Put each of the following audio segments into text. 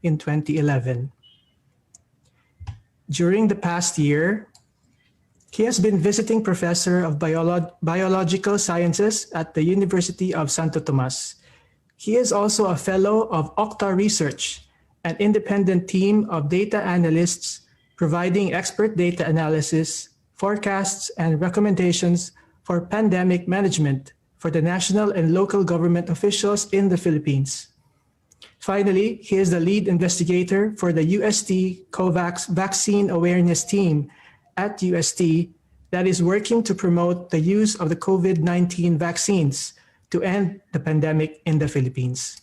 in 2011. During the past year, he has been visiting professor of biological sciences at the University of Santo Tomas. He is also a fellow of Octa Research, an independent team of data analysts providing expert data analysis, forecasts, and recommendations for pandemic management for the national and local government officials in the Philippines. Finally, he is the lead investigator for the UST COVAX Vaccine Awareness Team at UST that is working to promote the use of the COVID-19 vaccines to end the pandemic in the Philippines.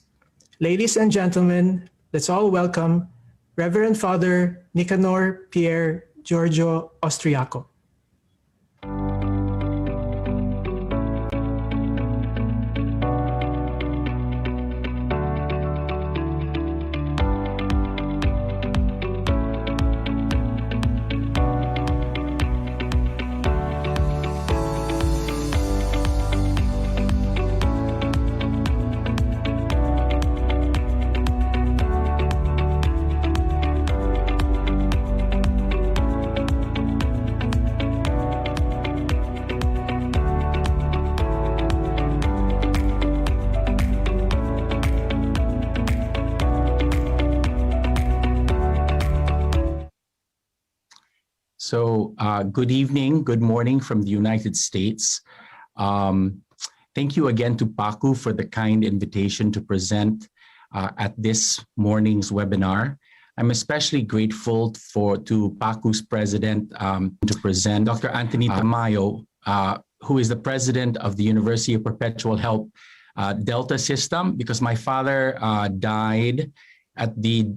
Ladies and gentlemen, let's all welcome Reverend Father Nicanor Pierre Giorgio Austriaco. So good evening, good morning from the United States. Thank you again to PACU for the kind invitation to present at this morning's webinar. I'm especially grateful to PACU's president to present Dr. Anthony Tamayo, who is the president of the University of Perpetual Help Delta System, because my father died at the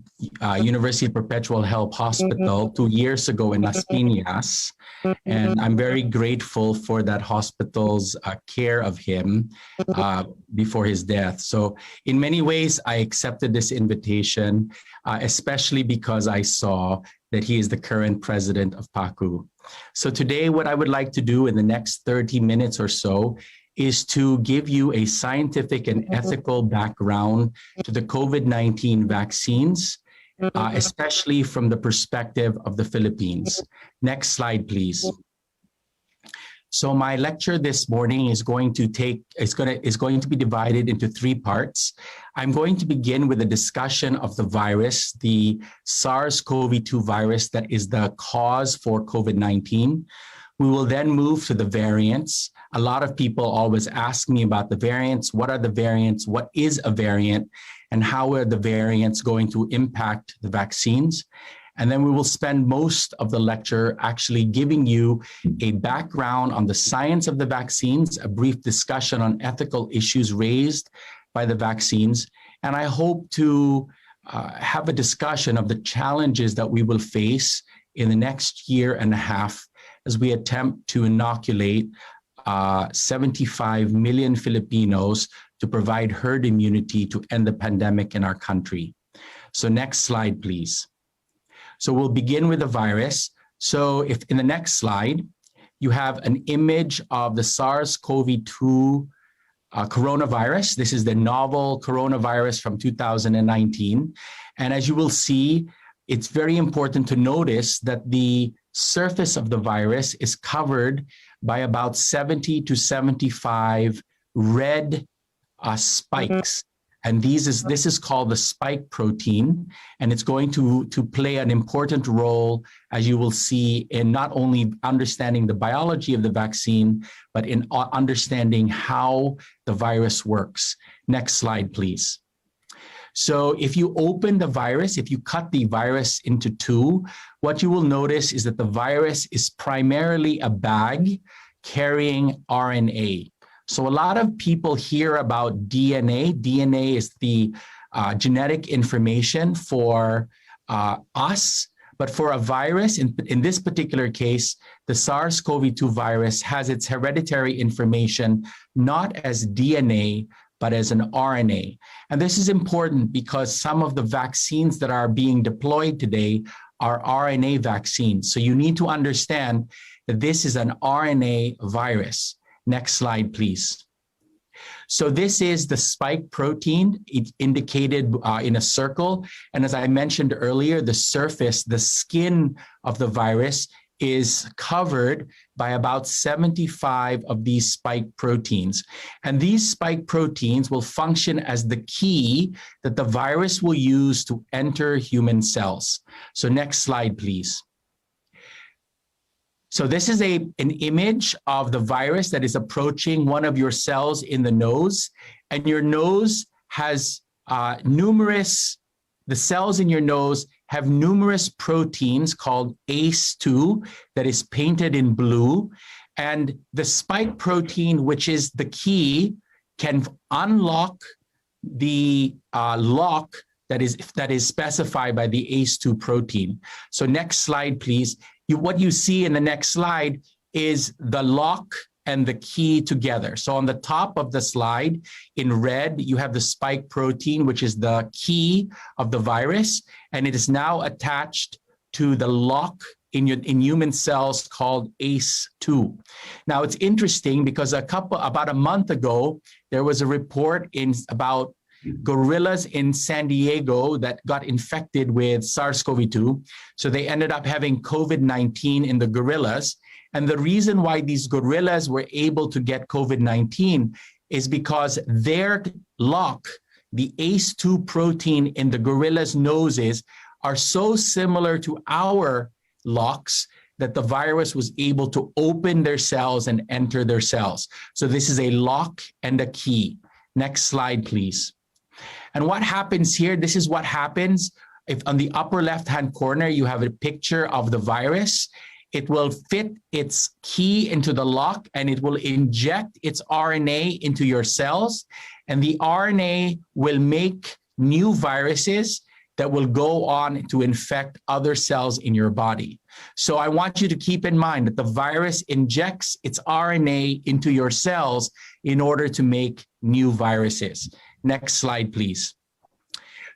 University of Perpetual Help Hospital 2 years ago in Las Piñas. And I'm very grateful for that hospital's care of him before his death. So in many ways, I accepted this invitation, especially because I saw that he is the current president of PACU. So today, what I would like to do in the next 30 minutes or so is to give you a scientific and ethical background to the COVID-19 vaccines, especially from the perspective of the Philippines. Next slide, please. So my lecture this morning is going to be divided into 3 parts. I'm going to begin with a discussion of the virus, the SARS-CoV-2 virus that is the cause for COVID-19. We will then move to the variants. A lot of people always ask me about the variants. What are the variants? What is a variant? And how are the variants going to impact the vaccines? And then we will spend most of the lecture actually giving you a background on the science of the vaccines, a brief discussion on ethical issues raised by the vaccines. And I hope to have a discussion of the challenges that we will face in the next year and a half as we attempt to inoculate 75 million Filipinos to provide herd immunity to end the pandemic in our country. So next slide, please. So we'll begin with the virus. So if in the next slide, you have an image of the SARS-CoV-2 coronavirus. This is the novel coronavirus from 2019. And as you will see, it's very important to notice that the surface of the virus is covered by about 70 to 75 red spikes. And this is called the spike protein, and it's going to play an important role, as you will see, in not only understanding the biology of the vaccine, but in understanding how the virus works. Next slide, please. So if you open the virus, if you cut the virus into 2, what you will notice is that the virus is primarily a bag carrying RNA. So a lot of people hear about DNA. DNA is the genetic information for us, but for a virus, in this particular case, the SARS-CoV-2 virus has its hereditary information not as DNA, but as an RNA. And this is important because some of the vaccines that are being deployed today are RNA vaccines. So you need to understand that this is an RNA virus. Next slide, please. So this is the spike protein. It's indicated in a circle. And as I mentioned earlier, the surface, the skin of the virus is covered by about 75 of these spike proteins. And these spike proteins will function as the key that the virus will use to enter human cells. So next slide, please. So this is an image of the virus that is approaching one of your cells in the nose, and your nose has the cells in your nose have numerous proteins called ACE2 that is painted in blue, and the spike protein, which is the key, can unlock the lock that is specified by the ACE2 protein. So next slide, please. What you see in the next slide is the lock and the key together. So on the top of the slide in red, you have the spike protein, which is the key of the virus, and it is now attached to the lock in human cells called ACE2. Now it's interesting because about a month ago, there was a report about gorillas in San Diego that got infected with SARS-CoV-2. So they ended up having COVID-19 in the gorillas. And the reason why these gorillas were able to get COVID-19 is because their lock, the ACE2 protein in the gorillas' noses, are so similar to our locks that the virus was able to open their cells and enter their cells. So this is a lock and a key. Next slide, please. And what happens here, this is what happens if on the upper left-hand corner, you have a picture of the virus. It will fit its key into the lock and it will inject its RNA into your cells. And the RNA will make new viruses that will go on to infect other cells in your body. So I want you to keep in mind that the virus injects its RNA into your cells in order to make new viruses. Next slide, please.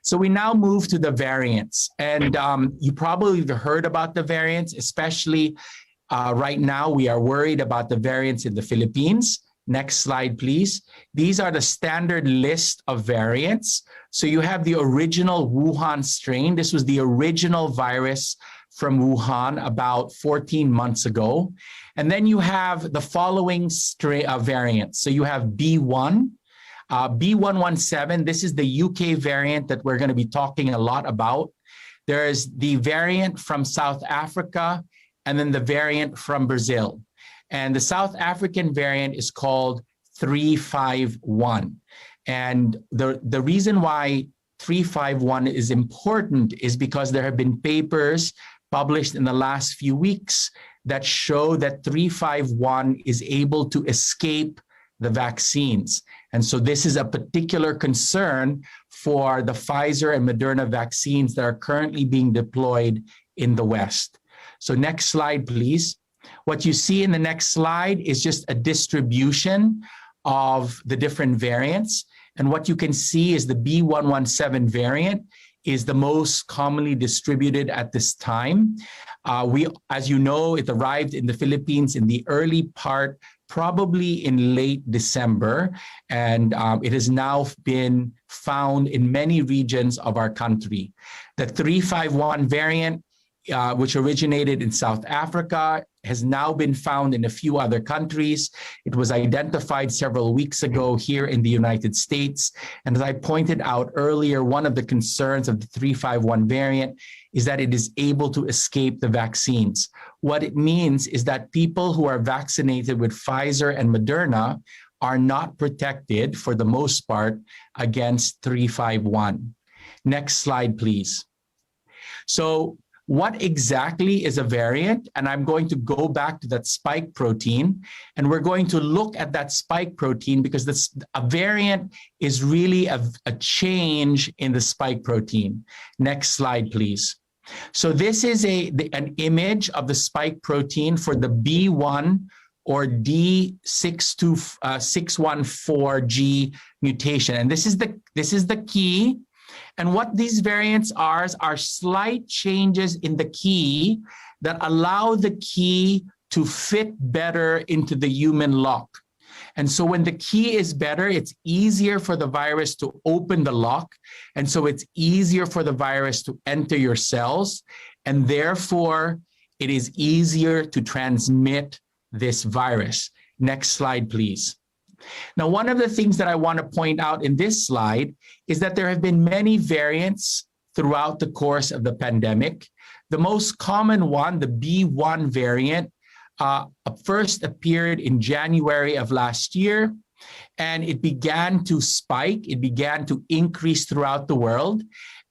So we now move to the variants. And you probably have heard about the variants, especially right now we are worried about the variants in the Philippines. Next slide, please. These are the standard list of variants. So you have the original Wuhan strain. This was the original virus from Wuhan about 14 months ago. And then you have the following variants. So you have B1, B117, this is the UK variant that we're going to be talking a lot about. There's the variant from South Africa, and then the variant from Brazil. And the South African variant is called 351. And the reason why 351 is important is because there have been papers published in the last few weeks that show that 351 is able to escape the vaccines. And so this is a particular concern for the Pfizer and Moderna vaccines that are currently being deployed in the West. So next slide, please. What you see in the next slide is just a distribution of the different variants. And what you can see is the B117 variant is the most commonly distributed at this time. As you know, it arrived in the Philippines in the early part, probably in late December, and it has now been found in many regions of our country. The 351 variant, which originated in South Africa, has now been found in a few other countries. It was identified several weeks ago here in the United States. And as I pointed out earlier, one of the concerns of the 351 variant is that it is able to escape the vaccines. What it means is that people who are vaccinated with Pfizer and Moderna are not protected, for the most part, against 351. Next slide, please. So what exactly is a variant? And I'm going to go back to that spike protein, and we're going to look at that spike protein because a variant is really a change in the spike protein. Next slide, please. So this is an image of the spike protein for the B1 or D614G mutation. And this is the key. And what these variants are slight changes in the key that allow the key to fit better into the human lock. And so when the key is better, it's easier for the virus to open the lock. And so it's easier for the virus to enter your cells. And therefore, it is easier to transmit this virus. Next slide, please. Now, one of the things that I want to point out in this slide is that there have been many variants throughout the course of the pandemic. The most common one, the B1 variant, first appeared in January of last year, and it began to spike. It began to increase throughout the world,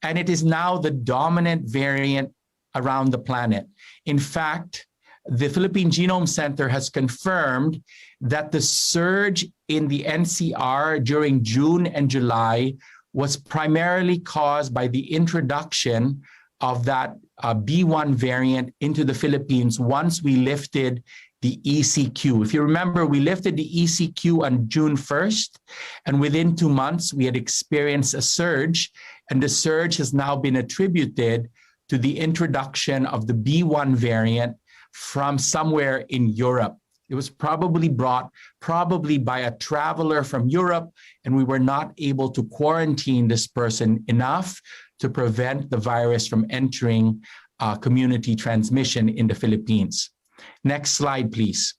and it is now the dominant variant around the planet. In fact, the Philippine Genome Center has confirmed that the surge in the NCR during June and July was primarily caused by the introduction of that B1 variant into the Philippines once we lifted the ECQ. If you remember, we lifted the ECQ on June 1st, and within 2 months, we had experienced a surge, and the surge has now been attributed to the introduction of the B1 variant from somewhere in Europe. It was probably brought by a traveler from Europe, and we were not able to quarantine this person enough to prevent the virus from entering community transmission in the Philippines. Next slide, please.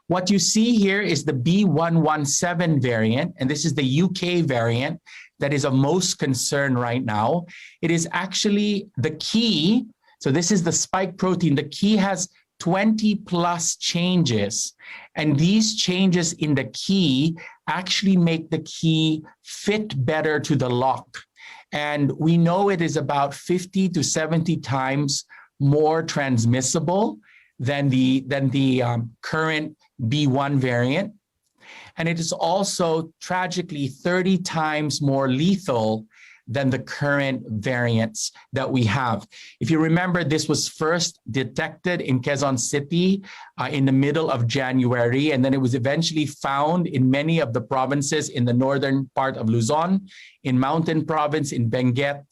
What you see here is the B117 variant, and this is the UK variant that is of most concern right now. It is actually the key. So this is the spike protein. The key has 20 plus changes, and these changes in the key actually make the key fit better to the lock. And we know it is about 50 to 70 times more transmissible than the current B1 variant. And it is also tragically 30 times more lethal than the current variants that we have. If you remember, this was first detected in Quezon City in the middle of January, and then it was eventually found in many of the provinces in the northern part of Luzon, in Mountain Province, in Benguet,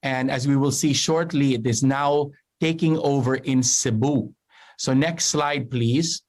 and as we will see shortly, it is now taking over in Cebu. So next slide, please.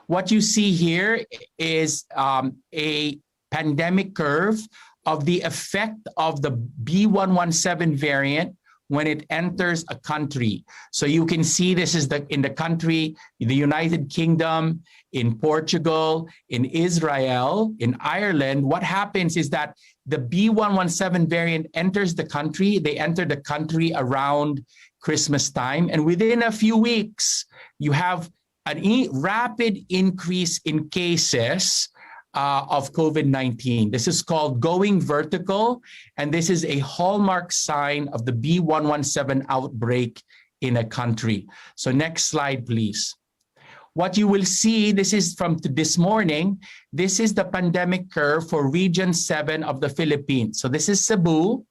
What you see here is a pandemic curve of the effect of the B117 variant when it enters a country. So you can see this is in the country, the United Kingdom, in Portugal, in Israel, in Ireland. What happens is that the B117 variant enters the country. They enter the country around Christmas time. And within a few weeks, you have a rapid increase in cases of COVID-19. This is called going vertical, and this is a hallmark sign of the B117 outbreak in a country. So next slide, please. What you will see, this is from this morning, this is the pandemic curve for Region 7 of the Philippines. So this is Cebu,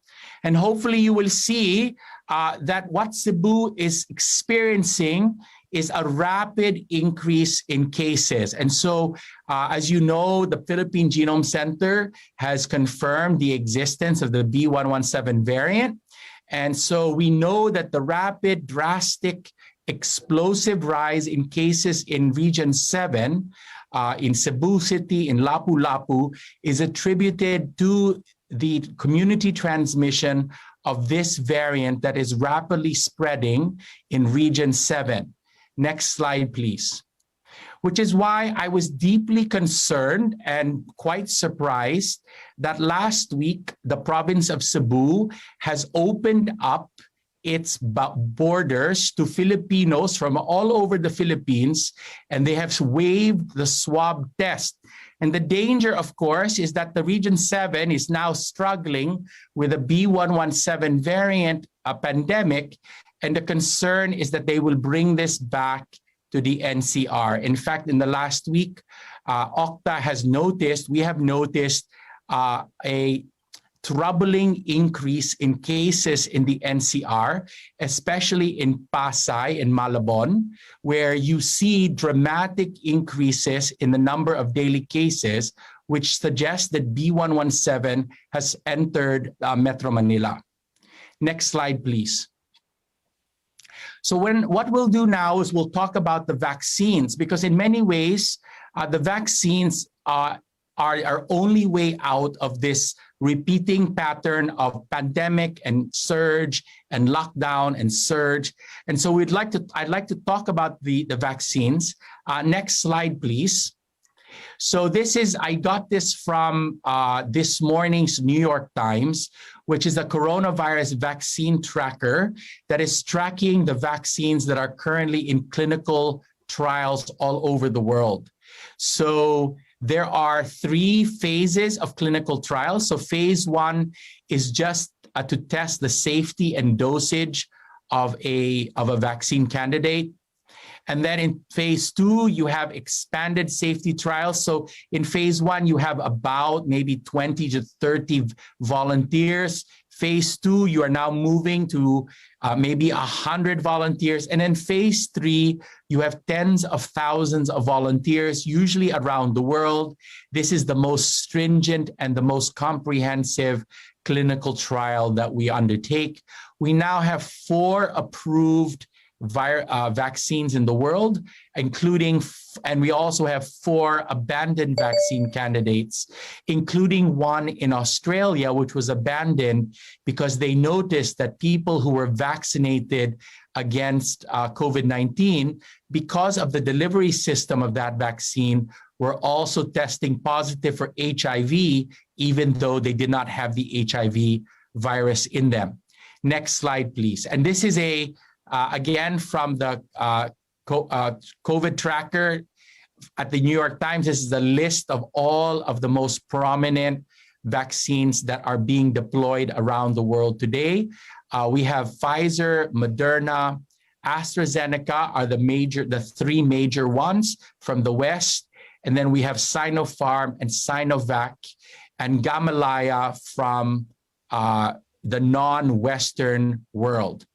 and hopefully you will see that what Cebu is experiencing is a rapid increase in cases. And so, as you know, the Philippine Genome Center has confirmed the existence of the B117 variant. And so we know that the rapid, drastic, explosive rise in cases in Region 7, in Cebu City, in Lapu-Lapu, is attributed to the community transmission of this variant that is rapidly spreading in Region 7. Next slide, please. Which is why I was deeply concerned and quite surprised that last week, the province of Cebu has opened up its borders to Filipinos from all over the Philippines, and they have waived the swab test. And the danger, of course, is that the Region 7 is now struggling with a B117 variant pandemic, and the concern is that they will bring this back to the NCR. In fact, in the last week, we have noticed a troubling increase in cases in the NCR, especially in Pasay and Malabon, where you see dramatic increases in the number of daily cases, which suggests that B117 has entered Metro Manila. Next slide, please. So what we'll do now is we'll talk about the vaccines, because in many ways, The vaccines are our only way out of this repeating pattern of pandemic and surge and lockdown and surge. And so I'd like to talk about the vaccines. Next slide, please. So I got this from this morning's New York Times, which is a coronavirus vaccine tracker that is tracking the vaccines that are currently in clinical trials all over the world. So there are 3 phases of clinical trials. So phase 1 is just to test the safety and dosage of a vaccine candidate. And then in phase 2, you have expanded safety trials. So in phase 1, you have about maybe 20 to 30 volunteers. Phase 2, you are now moving to maybe 100 volunteers. And in phase 3, you have tens of thousands of volunteers, usually around the world. This is the most stringent and the most comprehensive clinical trial that we undertake. We now have 4 approved vaccines in the world, including, and we also have 4 abandoned vaccine candidates, including one in Australia, which was abandoned because they noticed that people who were vaccinated against COVID-19, because of the delivery system of that vaccine, were also testing positive for HIV, even though they did not have the HIV virus in them. Next slide, please. And this is again, from the COVID tracker at the New York Times. This is a list of all of the most prominent vaccines that are being deployed around the world today. We have Pfizer, Moderna, AstraZeneca are the 3 major ones from the West. And then we have Sinopharm and Sinovac and Gamaleya from the non-Western world.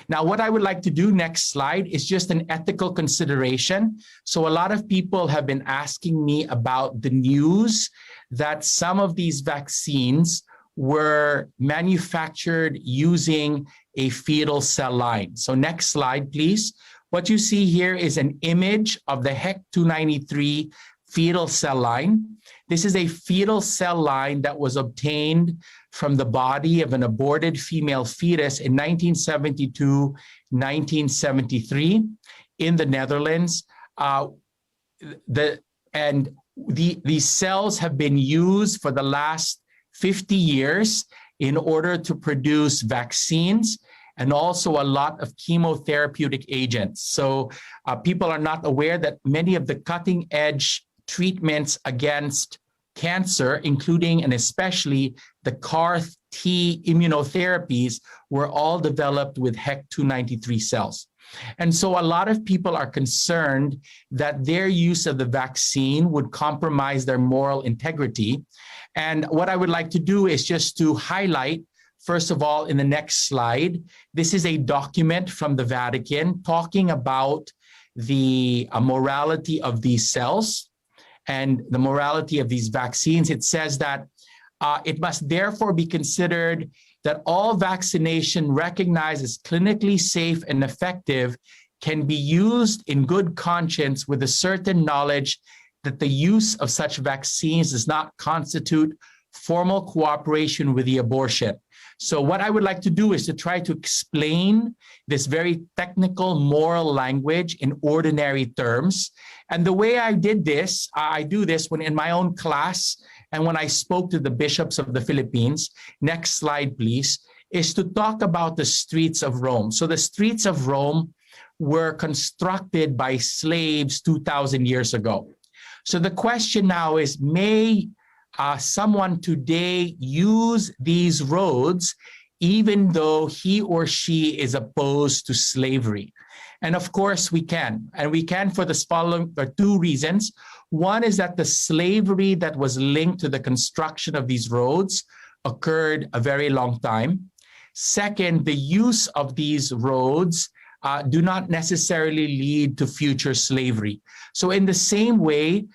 Now, what I would like to do next slide is just an ethical consideration. So a lot of people have been asking me about the news that some of these vaccines were manufactured using a fetal cell line. So next slide, please. What you see here is an image of the HEC-293 fetal cell line. This is a fetal cell line that was obtained from the body of an aborted female fetus in 1972, 1973 in the Netherlands. These cells have been used for the last 50 years in order to produce vaccines and also a lot of chemotherapeutic agents. So people are not aware that many of the cutting edge treatments against cancer, including and especially the CAR-T immunotherapies, were all developed with HEC-293 cells. And so a lot of people are concerned that their use of the vaccine would compromise their moral integrity. And what I would like to do is just to highlight, first of all, in the next slide, this is a document from the Vatican talking about the morality of these cells and the morality of these vaccines. It says that it must therefore be considered that all vaccination recognized as clinically safe and effective can be used in good conscience with a certain knowledge that the use of such vaccines does not constitute formal cooperation with the abortion. So what I would like to do is to try to explain this very technical moral language in ordinary terms. And the way I do this when in my own class and when I spoke to the bishops of the Philippines, next slide please, is to talk about the streets of Rome. So the streets of Rome were constructed by slaves 2,000 years ago. So the question now is, may someone today use these roads even though he or she is opposed to slavery? And of course we can. And we can for the following 2 reasons. One is that the slavery that was linked to the construction of these roads occurred a very long time. Second, the use of these roads do not necessarily lead to future slavery. So in the same way,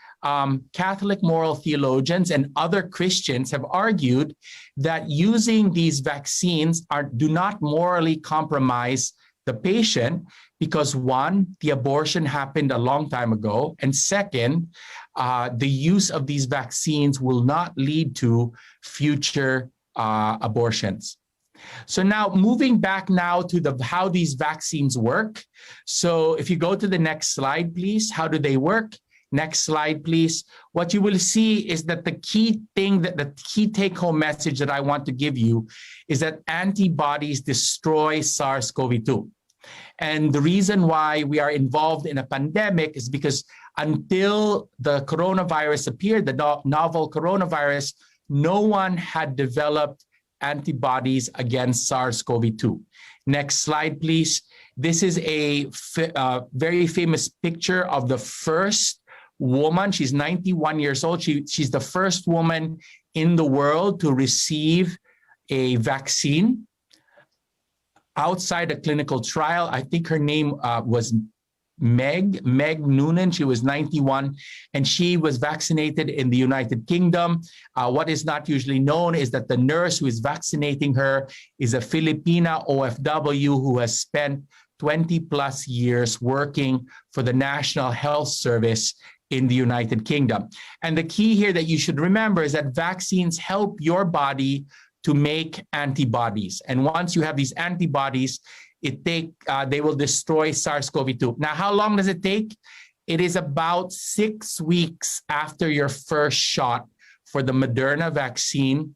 Catholic moral theologians and other Christians have argued that using these vaccines do not morally compromise the patient because one, the abortion happened a long time ago, and second, the use of these vaccines will not lead to future abortions. So now moving back now to how these vaccines work. So if you go to the next slide, please, how do they work? Next slide, please. What you will see is that the key take-home message that I want to give you is that antibodies destroy SARS-CoV-2. And the reason why we are involved in a pandemic is because until the coronavirus appeared, the novel coronavirus, no one had developed antibodies against SARS-CoV-2. Next slide, please. This is a very famous picture of the first woman. She's 91 years old. She's the first woman in the world to receive a vaccine outside a clinical trial. I think her name was Meg Noonan. She was 91, and she was vaccinated in the United Kingdom. What is not usually known is that the nurse who is vaccinating her is a Filipina OFW who has spent 20 plus years working for the National Health Service in the United Kingdom. And the key here that you should remember is that vaccines help your body to make antibodies. And once you have these antibodies, they will destroy SARS-CoV-2. Now, how long does it take? It is about 6 weeks after your first shot for the Moderna vaccine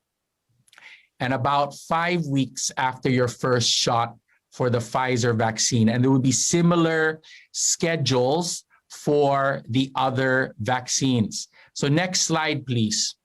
and about 5 weeks after your first shot for the Pfizer vaccine. And there will be similar schedules for the other vaccines. So next slide, please.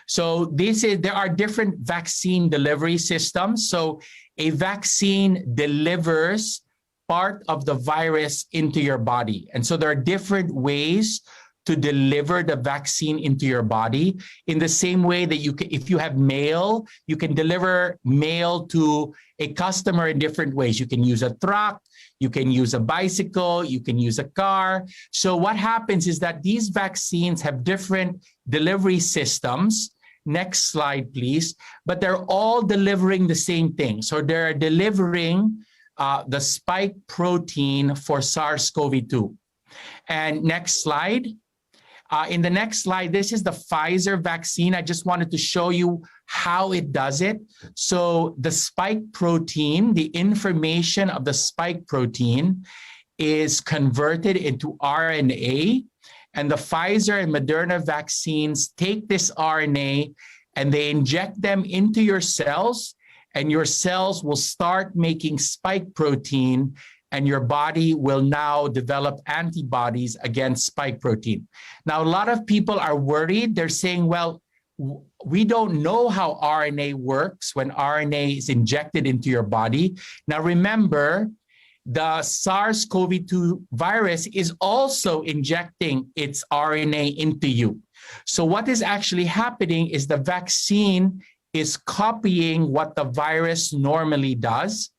So there are different vaccine delivery systems. So a vaccine delivers part of the virus into your body. And so there are different ways to deliver the vaccine into your body. In the same way that if you have mail, you can deliver mail to a customer in different ways. You can use a truck, you can use a bicycle, you can use a car. So what happens is that these vaccines have different delivery systems. Next slide, please. But they're all delivering the same thing. So they're delivering the spike protein for SARS-CoV-2. And next slide. In the next slide, this is the Pfizer vaccine. I just wanted to show you how it does it. So the spike protein, the information of the spike protein is converted into RNA. And the Pfizer and Moderna vaccines take this RNA and they inject them into your cells, and your cells will start making spike protein, and your body will now develop antibodies against spike protein. Now, a lot of people are worried. They're saying, well, we don't know how RNA works when RNA is injected into your body. Now, remember, the SARS-CoV-2 virus is also injecting its RNA into you. So what is actually happening is the vaccine is copying what the virus normally does.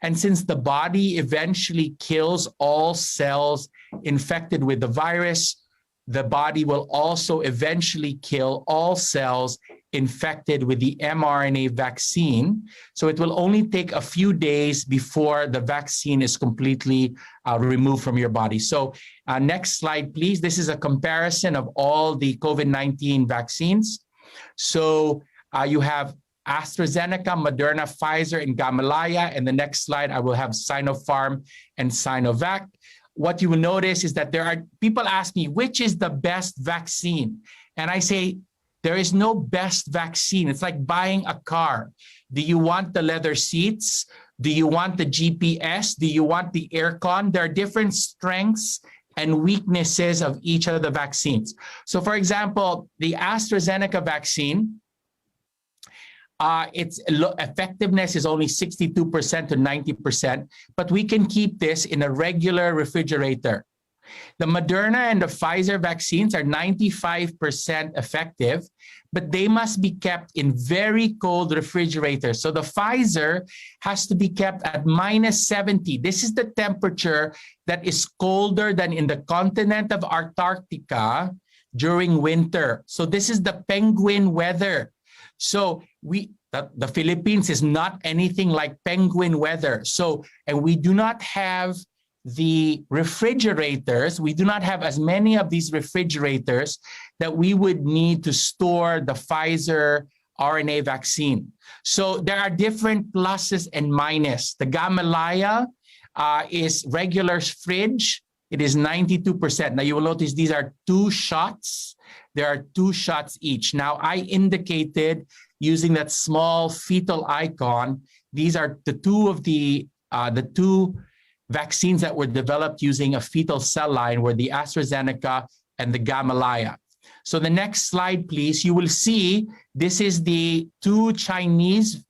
And since the body eventually kills all cells infected with the virus, the body will also eventually kill all cells infected with the mRNA vaccine. So it will only take a few days before the vaccine is completely removed from your body. So next slide, please. This is a comparison of all the COVID-19 vaccines. So you have AstraZeneca, Moderna, Pfizer, and Gamaleya. And the next slide, I will have Sinopharm and Sinovac. What you will notice is that people ask me, which is the best vaccine? And I say, there is no best vaccine. It's like buying a car. Do you want the leather seats? Do you want the GPS? Do you want the aircon? There are different strengths and weaknesses of each of the vaccines. So for example, the AstraZeneca vaccine, its effectiveness is only 62% to 90%, but we can keep this in a regular refrigerator. The Moderna and the Pfizer vaccines are 95% effective, but they must be kept in very cold refrigerators. So the Pfizer has to be kept at -70. This is the temperature that is colder than in the continent of Antarctica during winter. So this is the penguin weather. So that the Philippines is not anything like penguin weather. So, and we do not have the refrigerators, we do not have as many of these refrigerators that we would need to store the Pfizer RNA vaccine. So there are different pluses and minuses. The Gamalaya is regular fridge. It is 92%. Now you will notice these are 2 shots. There are 2 shots each. Now I indicated using that small fetal icon. These are the two vaccines that were developed using a fetal cell line, were the AstraZeneca and the Gamalaya. So the next slide, please. You will see this is the 2 Chinese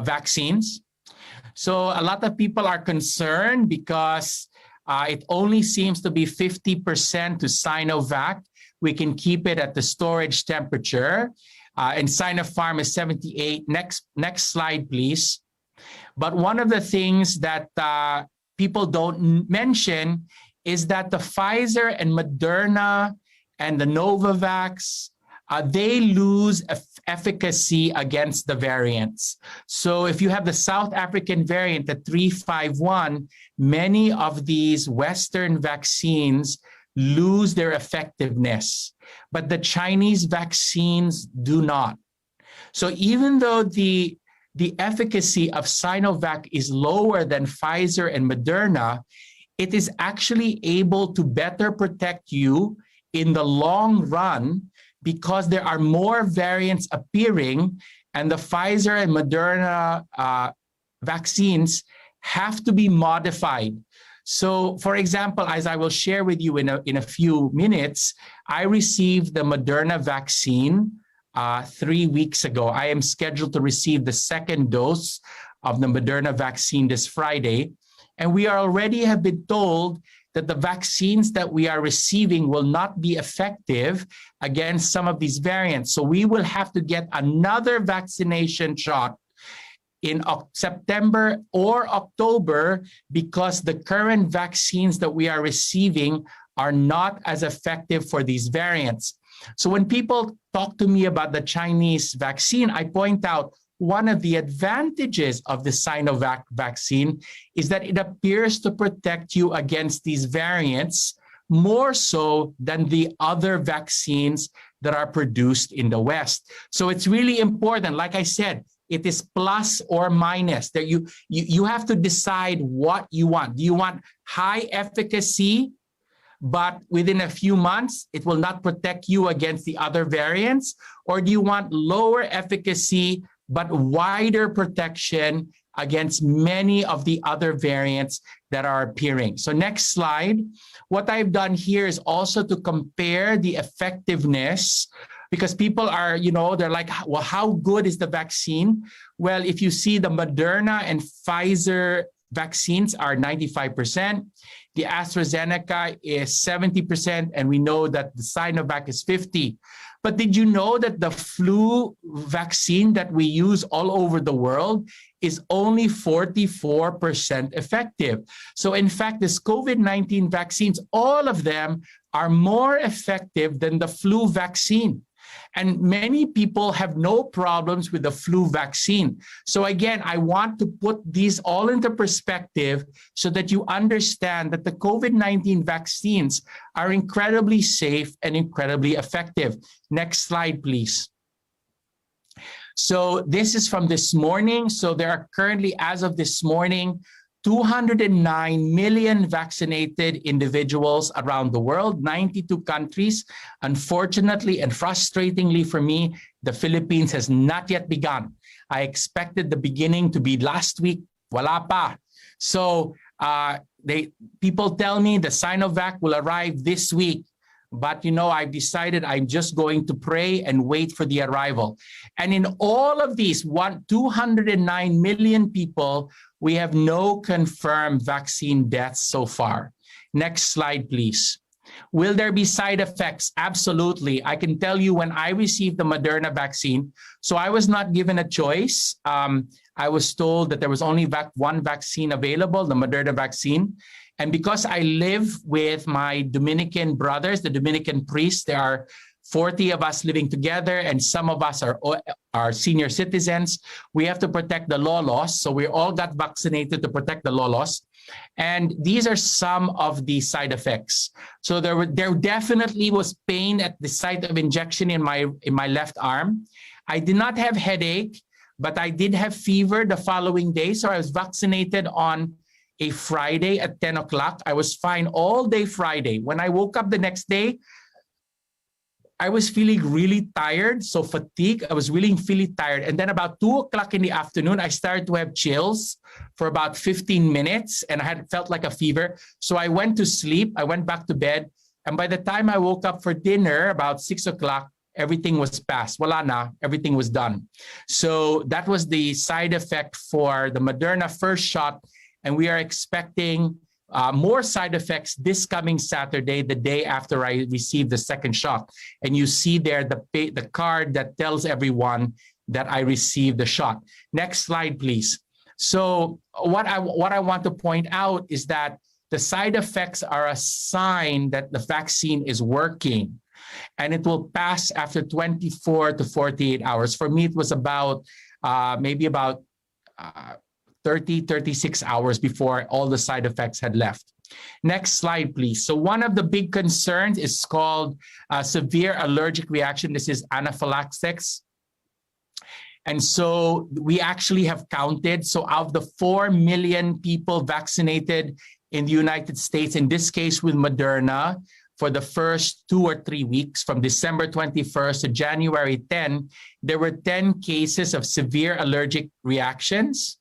vaccines. So a lot of people are concerned because it only seems to be 50% to Sinovac. We can keep it at the storage temperature. And Sinopharm is 78. Next slide, please. But one of the things that people don't mention is that the Pfizer and Moderna and the Novavax, they lose efficacy against the variants. So if you have the South African variant, the 351, many of these Western vaccines lose their effectiveness, but the Chinese vaccines do not. So even though the efficacy of Sinovac is lower than Pfizer and Moderna, it is actually able to better protect you in the long run because there are more variants appearing, and the Pfizer and Moderna vaccines have to be modified. So, for example, as I will share with you in a few minutes, I received the Moderna vaccine 3 weeks ago. I am scheduled to receive the second dose of the Moderna vaccine this Friday. And we already have been told that the vaccines that we are receiving will not be effective against some of these variants. So we will have to get another vaccination shot in September or October because the current vaccines that we are receiving are not as effective for these variants. So when people talk to me about the Chinese vaccine, I point out one of the advantages of the Sinovac vaccine is that it appears to protect you against these variants more so than the other vaccines that are produced in the West. So it's really important. Like I said, it is plus or minus. That you have to decide what you want. Do you want high efficacy, but within a few months, it will not protect you against the other variants? Or do you want lower efficacy, but wider protection against many of the other variants that are appearing? So next slide. What I've done here is also to compare the effectiveness, because people are, they're like, well, how good is the vaccine? Well, if you see the Moderna and Pfizer vaccines are 95%. The AstraZeneca is 70%, and we know that the Sinovac is 50%. But did you know that the flu vaccine that we use all over the world is only 44% effective? So in fact, this COVID-19 vaccines, all of them are more effective than the flu vaccine. And many people have no problems with the flu vaccine. So again, I want to put these all into perspective so that you understand that the COVID-19 vaccines are incredibly safe and incredibly effective. Next slide, please. So this is from this morning. So there are currently, as of this morning, 209 million vaccinated individuals around the world, 92 countries. Unfortunately and frustratingly for me, the Philippines has not yet begun. I expected the beginning to be last week. Wala pa. So people tell me the Sinovac will arrive this week. But I've decided I'm just going to pray and wait for the arrival. And in all of these 209 million people, we have no confirmed vaccine deaths so far. Next slide, please. Will there be side effects? Absolutely. I can tell you when I received the Moderna vaccine, so I was not given a choice. I was told that there was only one vaccine available, the Moderna vaccine. And because I live with my Dominican brothers, the Dominican priests, they are 40 of us living together, and some of us are senior citizens. We have to protect the lolos. So we all got vaccinated to protect the lolos. And these are some of the side effects. So there definitely was pain at the site of injection in my left arm. I did not have headache, but I did have fever the following day. So I was vaccinated on a Friday at 10 o'clock. I was fine all day Friday. When I woke up the next day, I was feeling really tired, so fatigued. I was really feeling tired. And then about 2 o'clock in the afternoon, I started to have chills for about 15 minutes, and I had felt like a fever. So I went to sleep. I went back to bed. And by the time I woke up for dinner, about 6 o'clock, everything was passed. Wala na, everything was done. So that was the side effect for the Moderna first shot. And we are expecting more side effects this coming Saturday, the day after I received the second shot. And you see there the card that tells everyone that I received the shot. Next slide, please. So what I want to point out is that the side effects are a sign that the vaccine is working, and it will pass after 24 to 48 hours. For me, it was about maybe about 36 hours before all the side effects had left. Next slide, please. So one of the big concerns is called severe allergic reaction. This is anaphylaxis. And so we actually have counted. So out of the 4 million people vaccinated in the United States, in this case with Moderna, for the first 2 or 3 weeks, from December 21st to January 10, there were 10 cases of severe allergic reactions.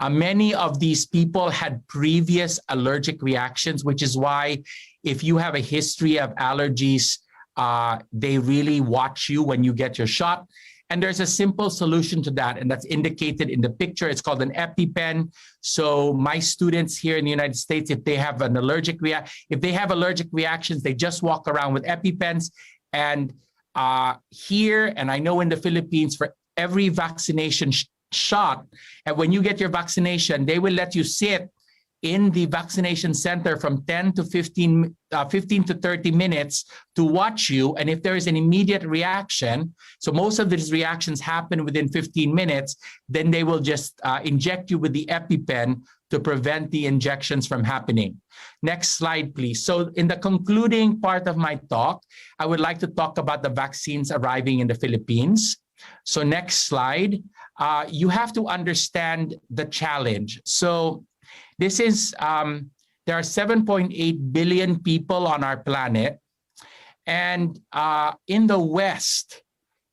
Many of these people had previous allergic reactions, which is why if you have a history of allergies, they really watch you when you get your shot. And there's a simple solution to that, and that's indicated in the picture. It's called an EpiPen. So my students here in the United States, if they have an allergic reactions, they just walk around with EpiPens. And here, and I know in the Philippines, for every vaccination shot, and when you get your vaccination, they will let you sit in the vaccination center from 10 to 15 to 30 minutes to watch you. And if there is an immediate reaction, so most of these reactions happen within 15 minutes, then they will just inject you with the EpiPen to prevent the injections from happening. Next slide, please. So in the concluding part of my talk, I would like to talk about the vaccines arriving in the Philippines. So next slide. You have to understand the challenge. So this is, there are 7.8 billion people on our planet. And in the West,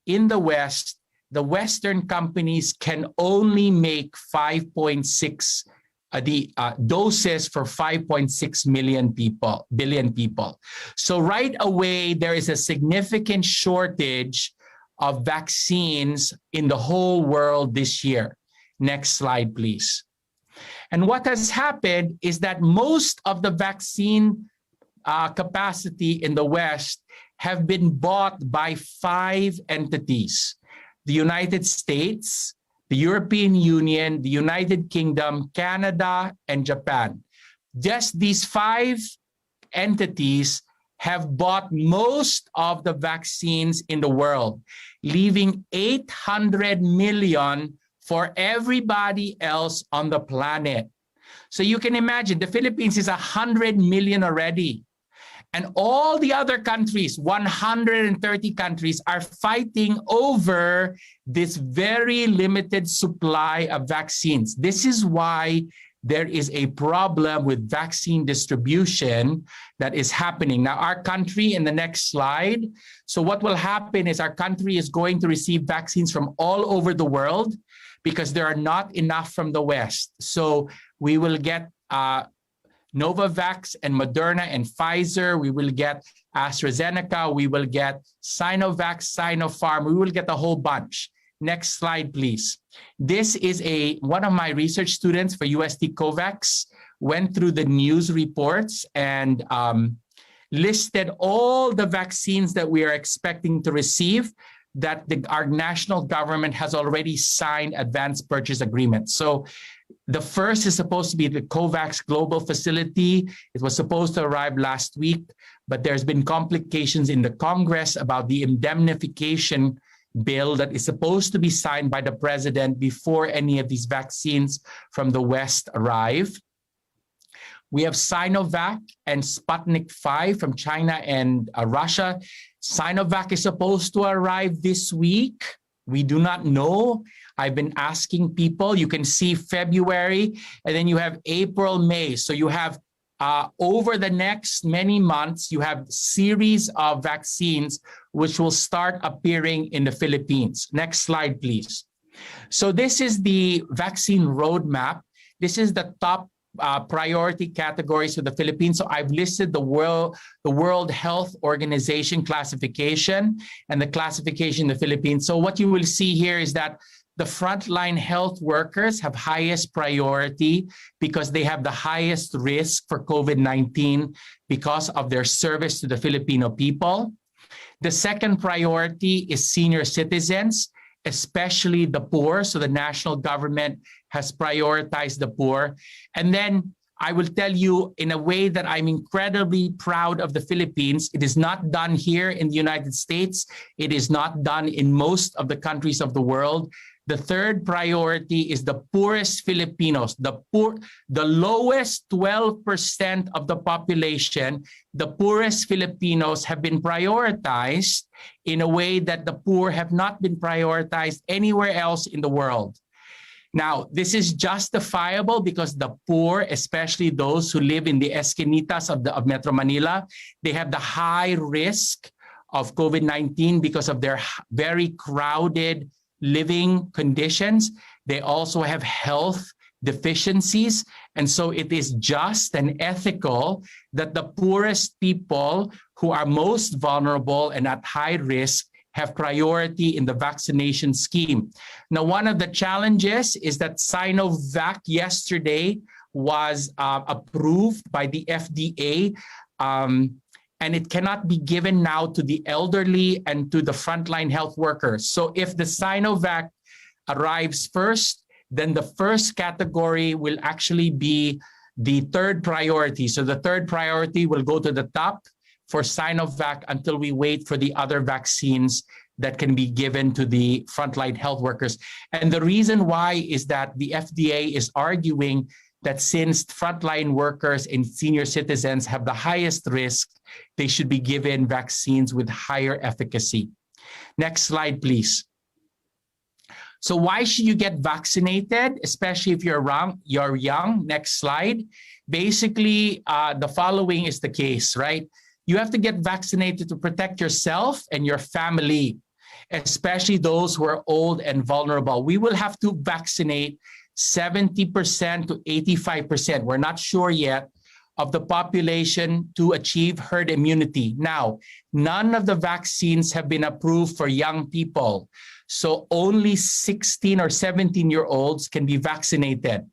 the Western companies can only make 5.6 doses for 5.6 billion people. So right away, there is a significant shortage of vaccines in the whole world this year. Next slide, please. And what has happened is that most of the vaccine capacity in the West have been bought by 5 entities: the United States, the European Union, the United Kingdom, Canada, and Japan. Just these 5 entities have bought most of the vaccines in the world, leaving 800 million for everybody else on the planet. So you can imagine the Philippines is 100 million already. And all the other countries, 130 countries, are fighting over this very limited supply of vaccines. This is why there is a problem with vaccine distribution that is happening. Now, our country, in the next slide, so what will happen is our country is going to receive vaccines from all over the world because there are not enough from the West. So we will get Novavax and Moderna and Pfizer. We will get AstraZeneca. We will get Sinovac, Sinopharm. We will get a whole bunch. Next slide, please. This is one of my research students for UST COVAX, went through the news reports and listed all the vaccines that we are expecting to receive that our national government has already signed advance purchase agreements. So The first is supposed to be the COVAX Global Facility. It was supposed to arrive last week, but there's been complications in the Congress about the indemnification bill that is supposed to be signed by the president before any of these vaccines from the West arrive. We have Sinovac and Sputnik 5 from China and Russia. Sinovac is supposed to arrive this week. We do not know. I've been asking people. You can see February, and then you have April, May. So you have over the next many months, you have series of vaccines which will start appearing in the Philippines. Next slide, please. So this is the vaccine roadmap. This is the top priority categories for the Philippines. So I've listed the World Health Organization classification and the classification in the Philippines. So what you will see here is that the frontline health workers have highest priority because they have the highest risk for COVID-19 because of their service to the Filipino people. The second priority is senior citizens, especially the poor. So the national government has prioritized the poor. And then I will tell you in a way that I'm incredibly proud of the Philippines. It is not done here in the United States. It is not done in most of the countries of the world. The third priority is the poorest Filipinos, the lowest 12% of the population. The poorest Filipinos have been prioritized in a way that the poor have not been prioritized anywhere else in the world. Now, this is justifiable because the poor, especially those who live in the esquinitas of Metro Manila, they have the high risk of COVID-19 because of their very crowded living conditions. They also have health deficiencies. And so it is just and ethical that the poorest people who are most vulnerable and at high risk have priority in the vaccination scheme. Now, one of the challenges is that Sinovac yesterday was approved by the FDA, and it cannot be given now to the elderly and to the frontline health workers. So if the Sinovac arrives first, then the first category will actually be the third priority. So the third priority will go to the top for Sinovac until we wait for the other vaccines that can be given to the frontline health workers. And the reason why is that the FDA is arguing that since frontline workers and senior citizens have the highest risk, they should be given vaccines with higher efficacy. Next slide, please. So why should you get vaccinated, especially if you're young? Next slide. Basically, the following is the case, right? You have to get vaccinated to protect yourself and your family, especially those who are old and vulnerable. We will have to vaccinate 70% to 85%, we're not sure yet, of the population to achieve herd immunity. Now, none of the vaccines have been approved for young people. So only 16 or 17-year-olds can be vaccinated.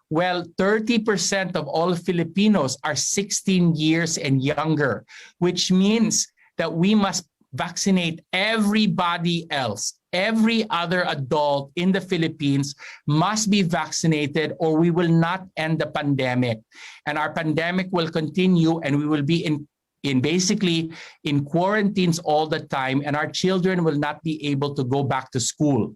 Well, 30% of all Filipinos are 16 years and younger, which means that we must vaccinate everybody else. Every other adult in the Philippines must be vaccinated or we will not end the pandemic. And our pandemic will continue and we will be basically in quarantines all the time, and our children will not be able to go back to school.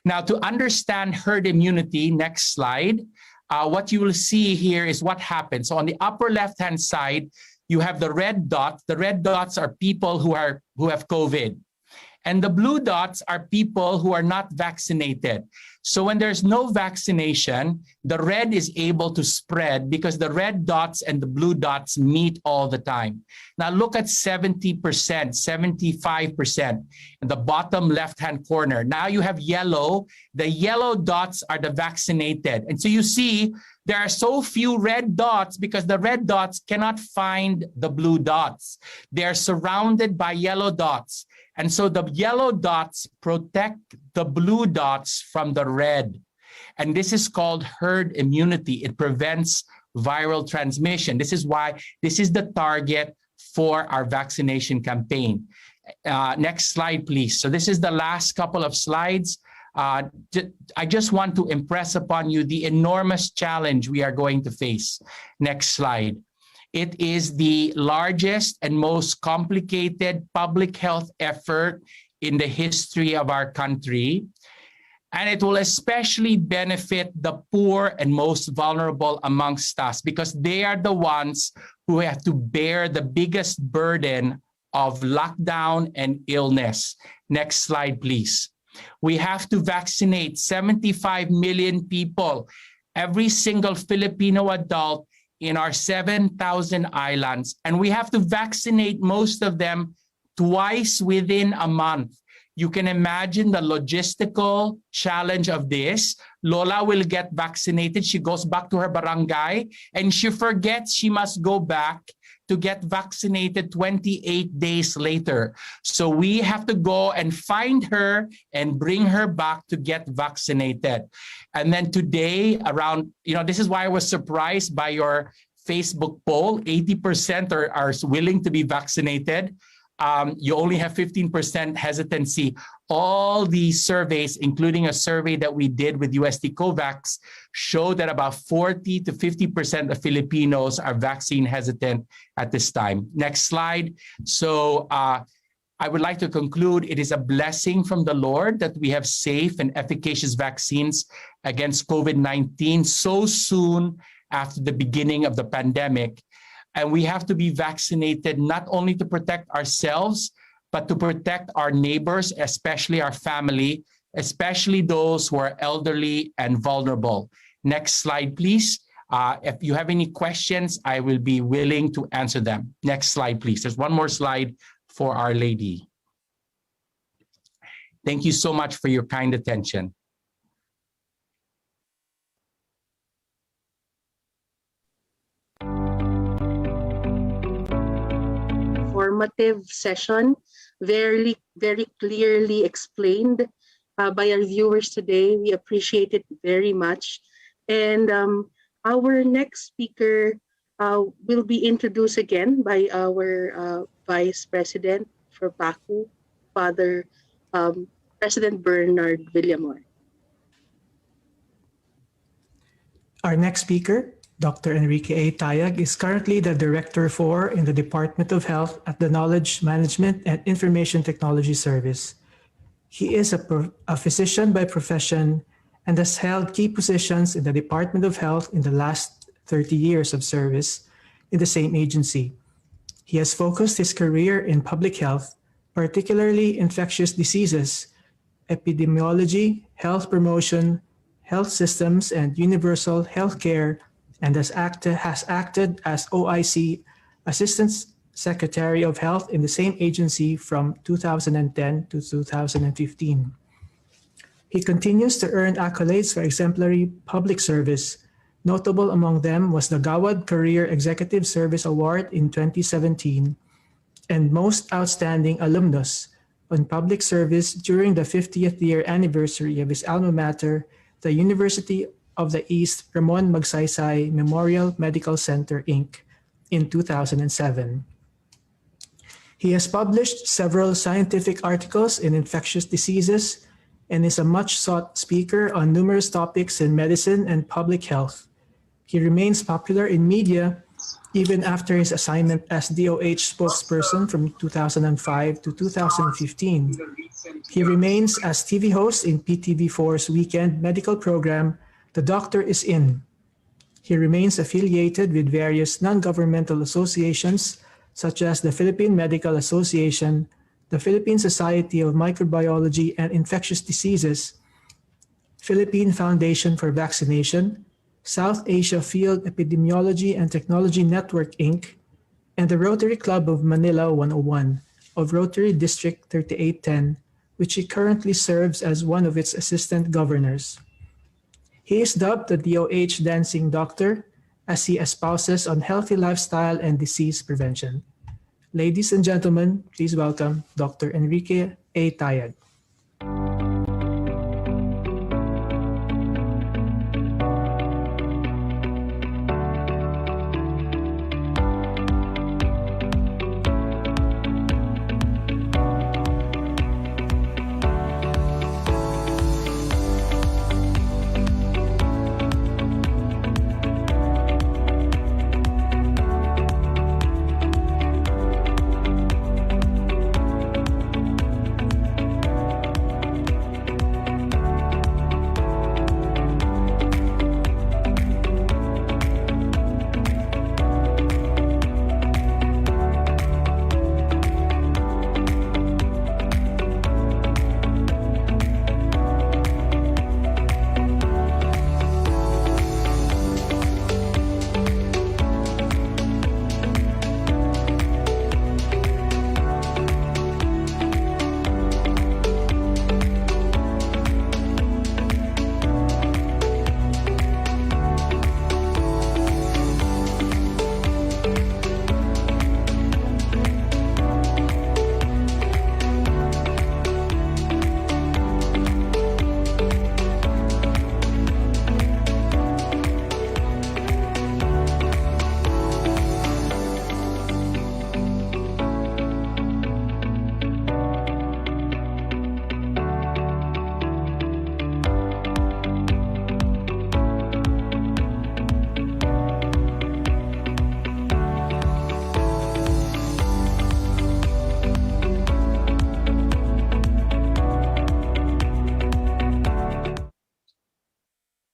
Now, to understand herd immunity, next slide, what you will see here is what happens. So on the upper left-hand side, you have the red dots. The red dots are people who have COVID. And the blue dots are people who are not vaccinated. So when there's no vaccination, the red is able to spread because the red dots and the blue dots meet all the time. Now look at 70%, 75% in the bottom left-hand corner. Now you have yellow. The yellow dots are the vaccinated. And so you see there are so few red dots because the red dots cannot find the blue dots. They are surrounded by yellow dots. And so the yellow dots protect the blue dots from the red. And this is called herd immunity. It prevents viral transmission. This is why this is the target for our vaccination campaign. Next slide, please. So this is the last couple of slides. I just want to impress upon you the enormous challenge we are going to face. Next slide. It is the largest and most complicated public health effort in the history of our country. And it will especially benefit the poor and most vulnerable amongst us because they are the ones who have to bear the biggest burden of lockdown and illness. Next slide, please. We have to vaccinate 75 million people, every single Filipino adult in our 7,000 islands. And we have to vaccinate most of them twice within a month. You can imagine the logistical challenge of this. Lola will get vaccinated. She goes back to her barangay and she forgets she must go back to get vaccinated 28 days later. So we have to go and find her and bring her back to get vaccinated. And then today around, this is why I was surprised by your Facebook poll. 80% are willing to be vaccinated. You only have 15% hesitancy. All these surveys, including a survey that we did with UST COVAX, show that about 40 to 50% of Filipinos are vaccine hesitant at this time. Next slide. So I would like to conclude, it is a blessing from the Lord that we have safe and efficacious vaccines against COVID-19 so soon after the beginning of the pandemic. And we have to be vaccinated not only to protect ourselves, but to protect our neighbors, especially our family, especially those who are elderly and vulnerable. Next slide, please. If you have any questions, I will be willing to answer them. Next slide, please. There's one more slide for Our Lady. Thank you so much for your kind attention. Informative session, very clearly explained by our viewers today. We appreciate it very much. And our next speaker will be introduced again by our Vice President for PACU, Father President Bernard Villamor. Our next speaker, Dr. Enrique A. Tayag, is currently the Director 4 in the Department of Health at the Knowledge Management and Information Technology Service. He is a physician by profession and has held key positions in the Department of Health in the last 30 years of service in the same agency. He has focused his career in public health, particularly infectious diseases, epidemiology, health promotion, health systems, and universal health care, and has acted as OIC, Assistant Secretary of Health in the same agency from 2010 to 2015. He continues to earn accolades for exemplary public service. Notable among them was the Gawad Career Executive Service Award in 2017 and Most Outstanding Alumnus on Public Service during the 50th year anniversary of his alma mater, the University of the East Ramon Magsaysay Memorial Medical Center, Inc. in 2007. He has published several scientific articles in infectious diseases and is a much-sought speaker on numerous topics in medicine and public health. He remains popular in media even after his assignment as DOH spokesperson from 2005 to 2015. He remains as TV host in PTV4's weekend medical program, The Doctor is In. He remains affiliated with various non-governmental associations such as the Philippine Medical Association, the Philippine Society of Microbiology and Infectious Diseases, Philippine Foundation for Vaccination, South Asia Field Epidemiology and Technology Network, Inc., and the Rotary Club of Manila 101 of Rotary District 3810, which he currently serves as one of its assistant governors. He is dubbed the DOH Dancing Doctor as he espouses on healthy lifestyle and disease prevention. Ladies and gentlemen, please welcome Dr. Enrique A. Tayag.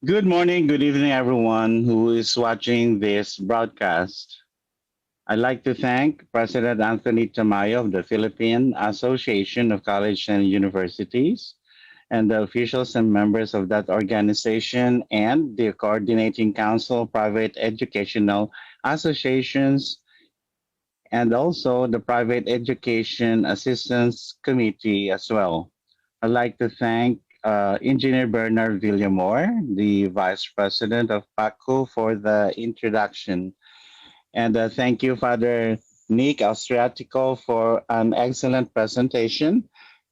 Good morning, good evening, everyone who is watching this broadcast. I'd like to thank President Anthony Tamayo of the Philippine Association of Colleges and Universities and the officials and members of that organization and the Coordinating Council of Private Educational Associations and also the Private Education Assistance Committee as well. I'd like to thank Engineer Bernard Villamor, the Vice President of PACU, for the introduction. And thank you, Father Nick Austriatico, for an excellent presentation.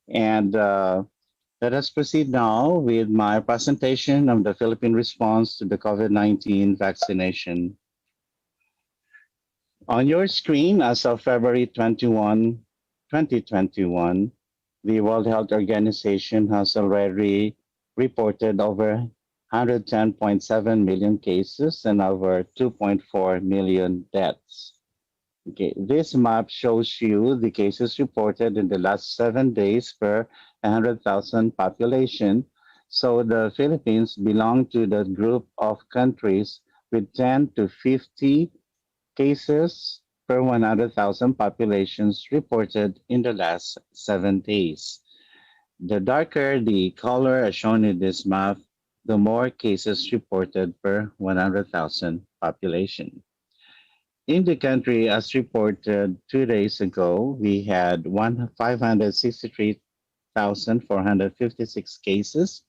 And let us proceed now with my presentation of the Philippine response to the COVID-19 vaccination. On your screen, as of February 21, 2021, the World Health Organization has already reported over 110.7 million cases and over 2.4 million deaths. Okay, this map shows you the cases reported in the last 7 days per 100,000 population. So the Philippines belong to the group of countries with 10 to 50 cases per 100,000 populations reported in the last 7 days. The darker the color as shown in this map, the more cases reported per 100,000 population. In the country, as reported 2 days ago, we had 563,456 cases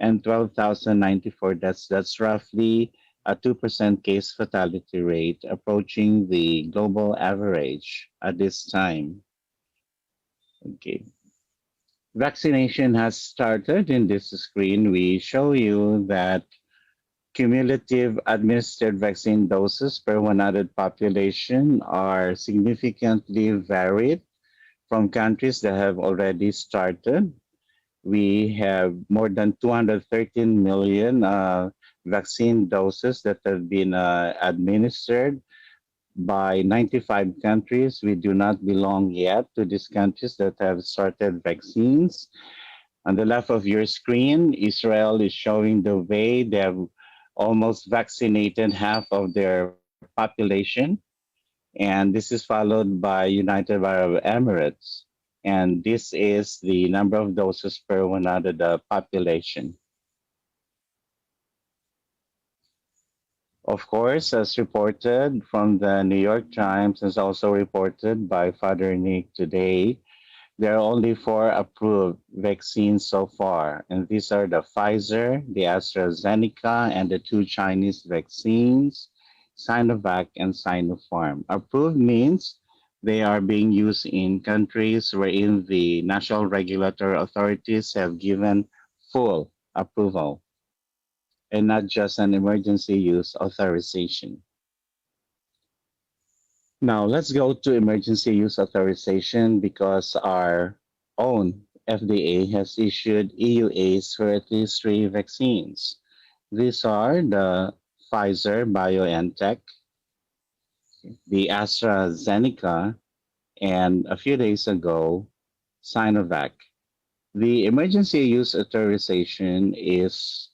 and 12,094 deaths. That's roughly a 2% case fatality rate, approaching the global average at this time. Okay. Vaccination has started. In this screen, we show you that cumulative administered vaccine doses per 100 population are significantly varied from countries that have already started. We have more than 213 million vaccine doses that have been administered by 95 countries. We do not belong yet to these countries that have started vaccines. On the left of your screen, Israel is showing the way. They have almost vaccinated half of their population. And this is followed by United Arab Emirates. And this is the number of doses per 100 population. Of course, as reported from the New York Times, as also reported by Father Nick today, there are only 4 approved vaccines so far, and these are the Pfizer, the AstraZeneca, and the 2 Chinese vaccines, Sinovac and Sinopharm. Approved means they are being used in countries wherein the national regulatory authorities have given full approval and not just an emergency use authorization. Now let's go to emergency use authorization because our own FDA has issued EUAs for at least 3 vaccines. These are the Pfizer BioNTech, the AstraZeneca, and a few days ago, Sinovac. The emergency use authorization is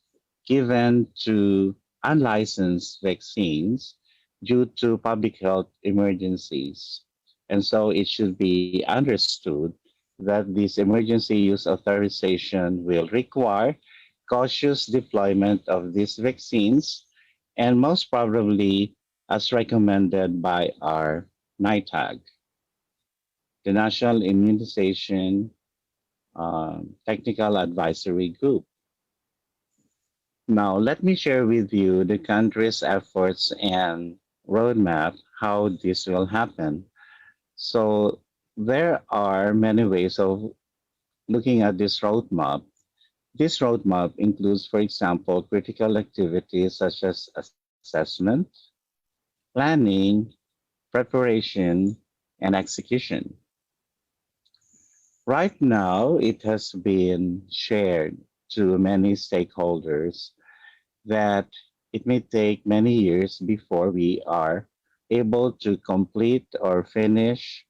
given to unlicensed vaccines due to public health emergencies. And so it should be understood that this emergency use authorization will require cautious deployment of these vaccines and most probably as recommended by our NITAG, the National Immunization Technical Advisory Group. Now, let me share with you the country's efforts and roadmap, how this will happen. So there are many ways of looking at this roadmap. This roadmap includes, for example, critical activities such as assessment, planning, preparation, and execution. Right now, it has been shared to many stakeholders that it may take many years before we are able to complete or finish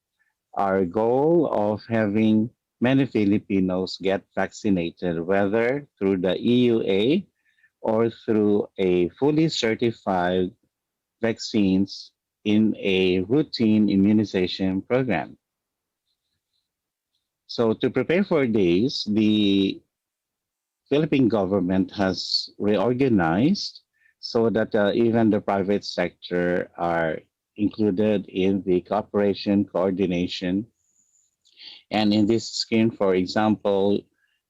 our goal of having many Filipinos get vaccinated, whether through the EUA or through a fully certified vaccines in a routine immunization program. So to prepare for this, the Philippine government has reorganized so that even the private sector are included in the cooperation coordination. And in this scheme, for example,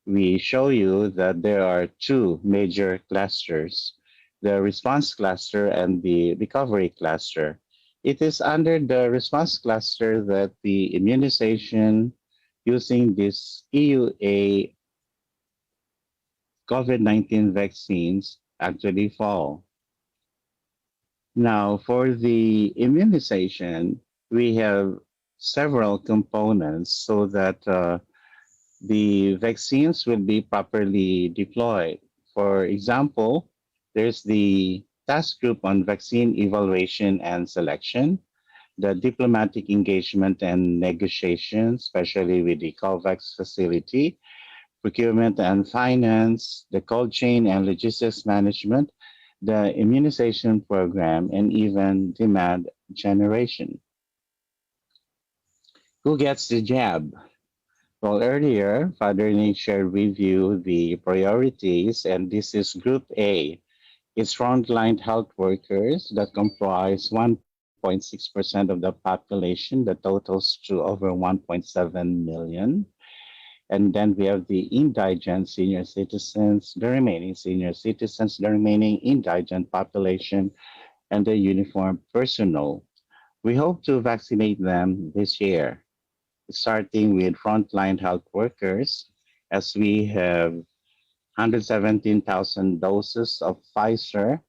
we show you that there are two major clusters, the response cluster and the recovery cluster. It is under the response cluster that the immunization using this EUA COVID-19 vaccines actually fall. Now, for the immunization, we have several components so that the vaccines will be properly deployed. For example, there's the task group on vaccine evaluation and selection, the diplomatic engagement and negotiation, especially with the COVAX facility, procurement and finance, the cold chain and logistics management, the immunization program, and even demand generation. Who gets the jab? Well, earlier, Father Nick shared with you the priorities, and this is Group A. It's frontline health workers that comprise 1.6% of the population that totals to over 1.7 million. And then we have the indigent senior citizens, the remaining senior citizens, the remaining indigent population, and the uniformed personnel. We hope to vaccinate them this year, starting with frontline health workers, as we have 117,000 doses of Pfizer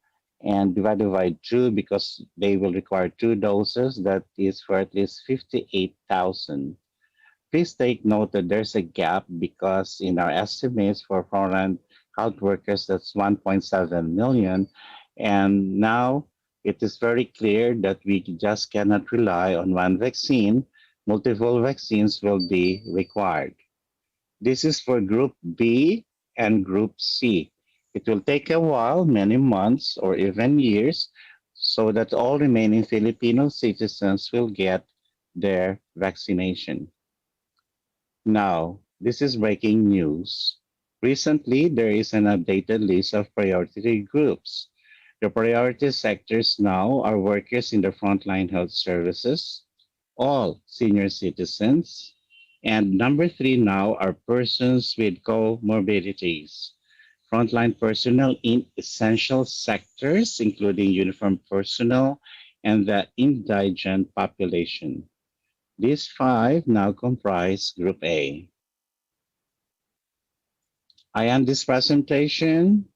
and divided by two because they will require two doses. That is for at least 58,000. Please take note that there's a gap because in our estimates for foreign health workers, that's 1.7 million. And now it is very clear that we just cannot rely on one vaccine. Multiple vaccines will be required. This is for Group B and Group C. It will take a while, many months or even years, so that all remaining Filipino citizens will get their vaccination. Now, this is breaking news. Recently, there is an updated list of priority groups. The priority sectors now are workers in the frontline health services, all senior citizens, and number three now are persons with comorbidities. Frontline personnel in essential sectors, including uniformed personnel and the indigent population. These five now comprise Group A. I end this presentation.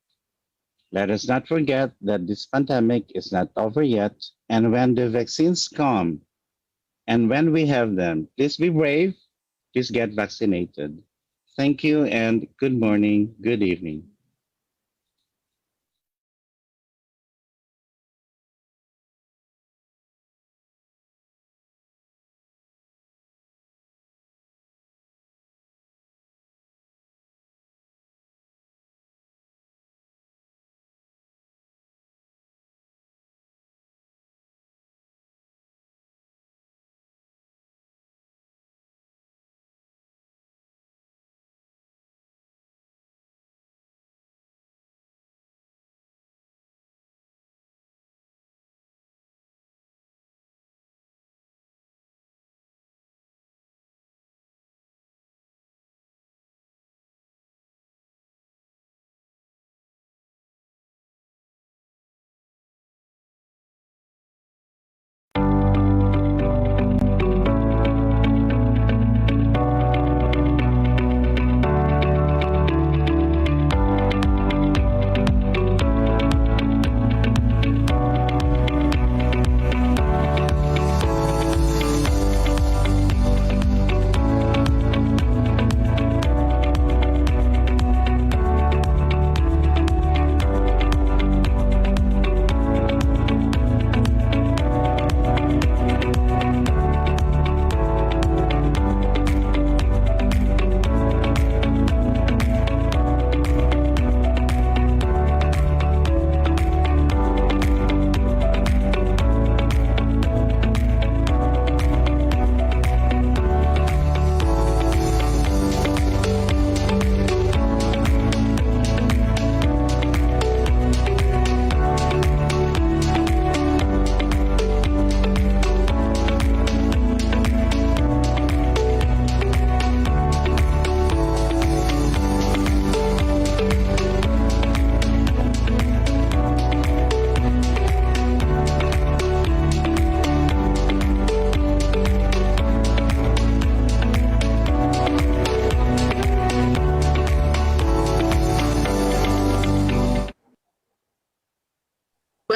Let us not forget that this pandemic is not over yet, and when the vaccines come, and when we have them, please be brave, please get vaccinated. Thank you, and good morning, good evening.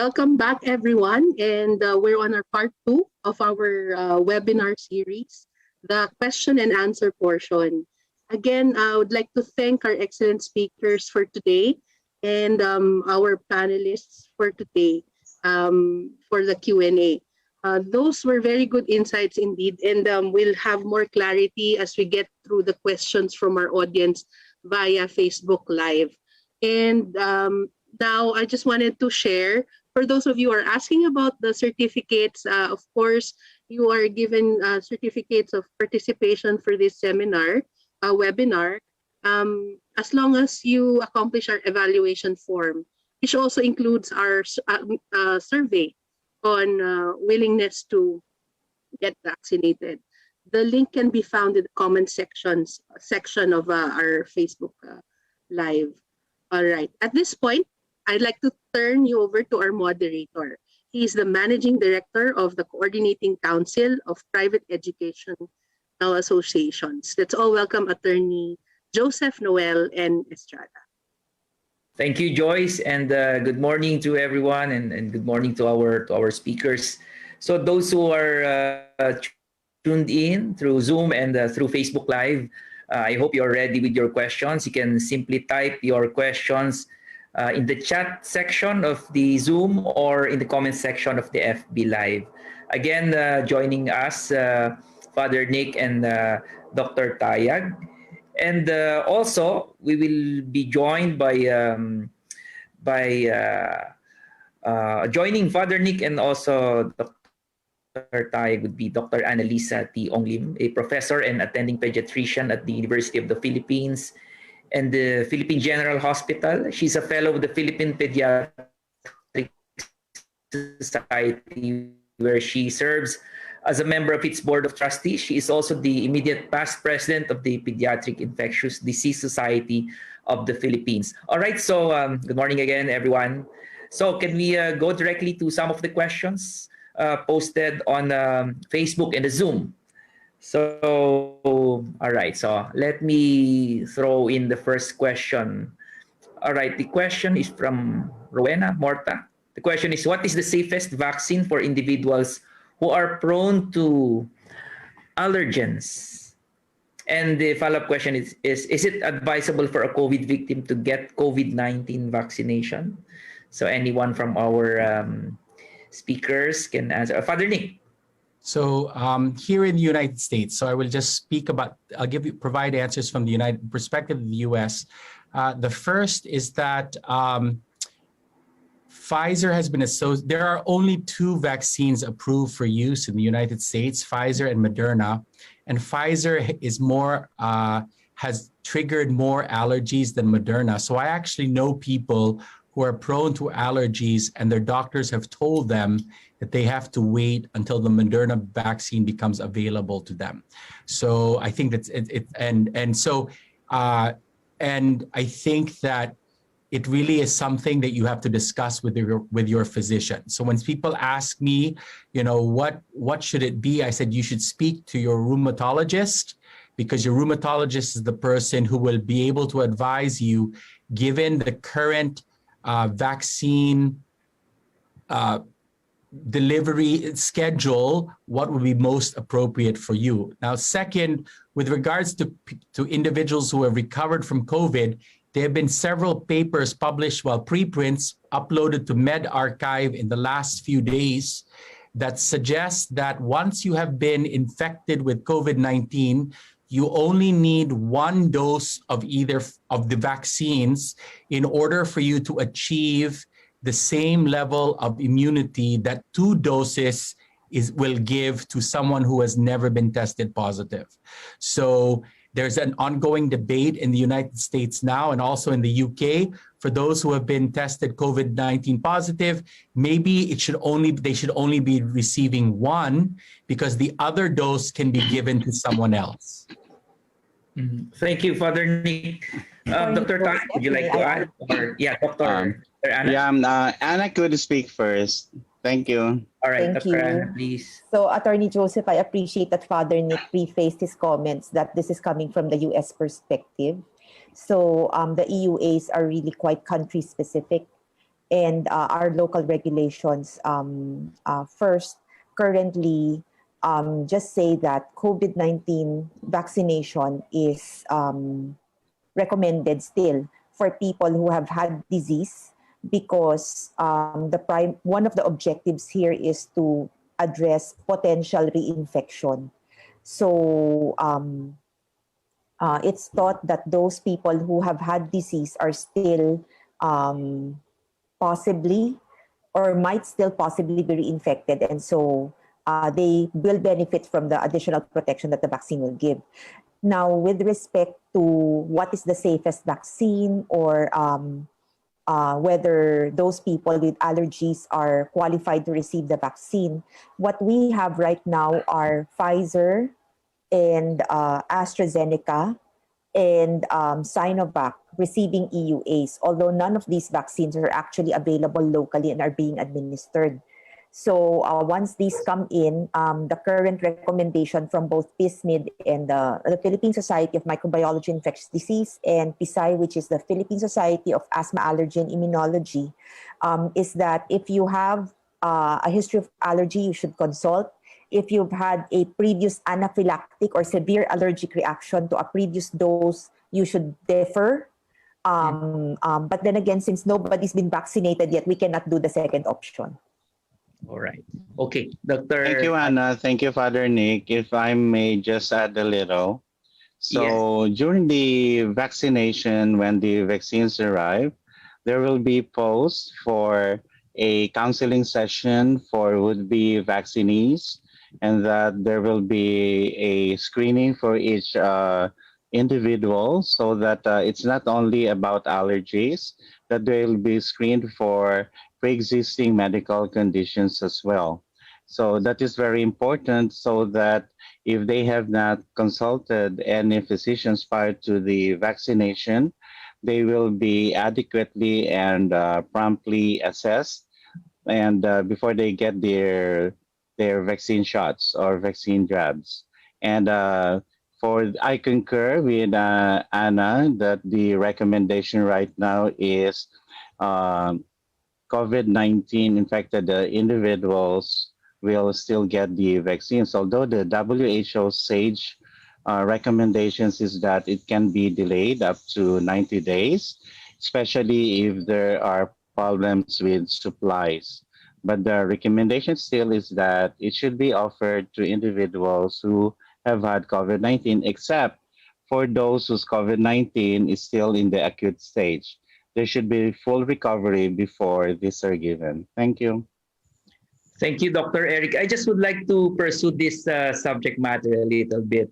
welcome back, everyone. And we're on our part 2 of our webinar series, the question and answer portion. Again, I would like to thank our excellent speakers for today and our panelists for today for the Q&A. Those were very good insights indeed, and we'll have more clarity as we get through the questions from our audience via Facebook Live. And now I just wanted to share, for those of you who are asking about the certificates, of course, you are given certificates of participation for this seminar, webinar, as long as you accomplish our evaluation form, which also includes our survey on willingness to get vaccinated. The link can be found in the comment section of our Facebook Live. All right. At this point, I'd like to turn you over to our moderator. He is the Managing Director of the Coordinating Council of Private Educational Associations. Let's all welcome Attorney Joseph Noel and Estrada. Thank you, Joyce, and good morning to everyone, and good morning to our speakers. So those who are tuned in through Zoom and through Facebook Live, I hope you're ready with your questions. You can simply type your questions in the chat section of the Zoom or in the comment section of the FB Live. Again, joining us, Father Nick and Dr. Tayag. And also, we will be joined by joining Father Nick and also Dr. Tayag would be Dr. Annalisa T. Onglim, a professor and attending pediatrician at the University of the Philippines and the Philippine General Hospital. She's a fellow of the Philippine Pediatric Society, where she serves as a member of its board of trustees. She is also the immediate past president of the Pediatric Infectious Disease Society of the Philippines. All right, so good morning again, everyone. So can we go directly to some of the questions posted on Facebook and the Zoom? So, all right, so let me throw in the first question. All right, the question is from Rowena Morta. The question is, what is the safest vaccine for individuals who are prone to allergens? And the follow-up question is it advisable for a COVID victim to get COVID-19 vaccination? So anyone from our speakers can answer. Father Nick. So here in the United States, so I will just speak about, provide answers from the perspective of the US. The first is that Pfizer has been associated. There are only 2 vaccines approved for use in the United States, Pfizer and Moderna. And Pfizer is more, has triggered more allergies than Moderna. So I actually know people who are prone to allergies and their doctors have told them that they have to wait until the Moderna vaccine becomes available to them. So I think that's it. And I think that it really is something that you have to discuss with your physician. So when people ask me, what should it be? I said, you should speak to your rheumatologist, because your rheumatologist is the person who will be able to advise you, given the current vaccine delivery schedule, what would be most appropriate for you. Now, second, with regards to individuals who have recovered from COVID, there have been several papers published, preprints uploaded to medRxiv in the last few days, that suggest that once you have been infected with COVID-19, you only need 1 dose of either of the vaccines in order for you to achieve the same level of immunity that 2 doses will give to someone who has never been tested positive. So there's an ongoing debate in the United States now and also in the UK for those who have been tested COVID-19 positive. Maybe they should only be receiving 1, because the other dose can be given to someone else. Thank you, Father Nick. Dr. Tan, would you like to add? Dr. Anna. Yeah, Anna could speak first. Thank you. All right, Thank Dr. you. Anna, please. So, Attorney Joseph, I appreciate that Father Nick prefaced his comments that this is coming from the U.S. perspective. So, the EUAs are really quite country-specific. and our local regulations. First, currently, just say that COVID-19 vaccination is recommended still for people who have had disease, because one of the objectives here is to address potential reinfection. So it's thought that those people who have had disease are still possibly or might still possibly be reinfected, and so they will benefit from the additional protection that the vaccine will give. Now, with respect to what is the safest vaccine, or whether those people with allergies are qualified to receive the vaccine, what we have right now are Pfizer and AstraZeneca and Sinovac receiving EUAs, although none of these vaccines are actually available locally and are being administered. So once these come in, the current recommendation from both PISMID and the Philippine Society of Microbiology and Infectious Disease, and PSI, which is the Philippine Society of Asthma, Allergy, and Immunology, is that if you have a history of allergy, you should consult. If you've had a previous anaphylactic or severe allergic reaction to a previous dose, you should defer. But then again, since nobody's been vaccinated yet, we cannot do the second option. All right. Okay, Dr. Thank you, Anna. Thank you, Father Nick. If I may just add a little. So during the vaccination, when the vaccines arrive, there will be posts for a counseling session for would-be vaccinees, and that there will be a screening for each individual, so that it's not only about allergies, that they will be screened for pre-existing medical conditions as well. So that is very important, so that if they have not consulted any physicians prior to the vaccination, they will be adequately and promptly assessed, and before they get their vaccine shots or vaccine jabs. And I concur with Anna that the recommendation right now is COVID-19 infected individuals will still get the vaccines, although the WHO SAGE recommendations is that it can be delayed up to 90 days, especially if there are problems with supplies. But the recommendation still is that it should be offered to individuals who have had COVID-19, except for those whose COVID-19 is still in the acute stage. There should be full recovery before these are given. Thank you. Thank you, Dr. Eric. I just would like to pursue this subject matter a little bit.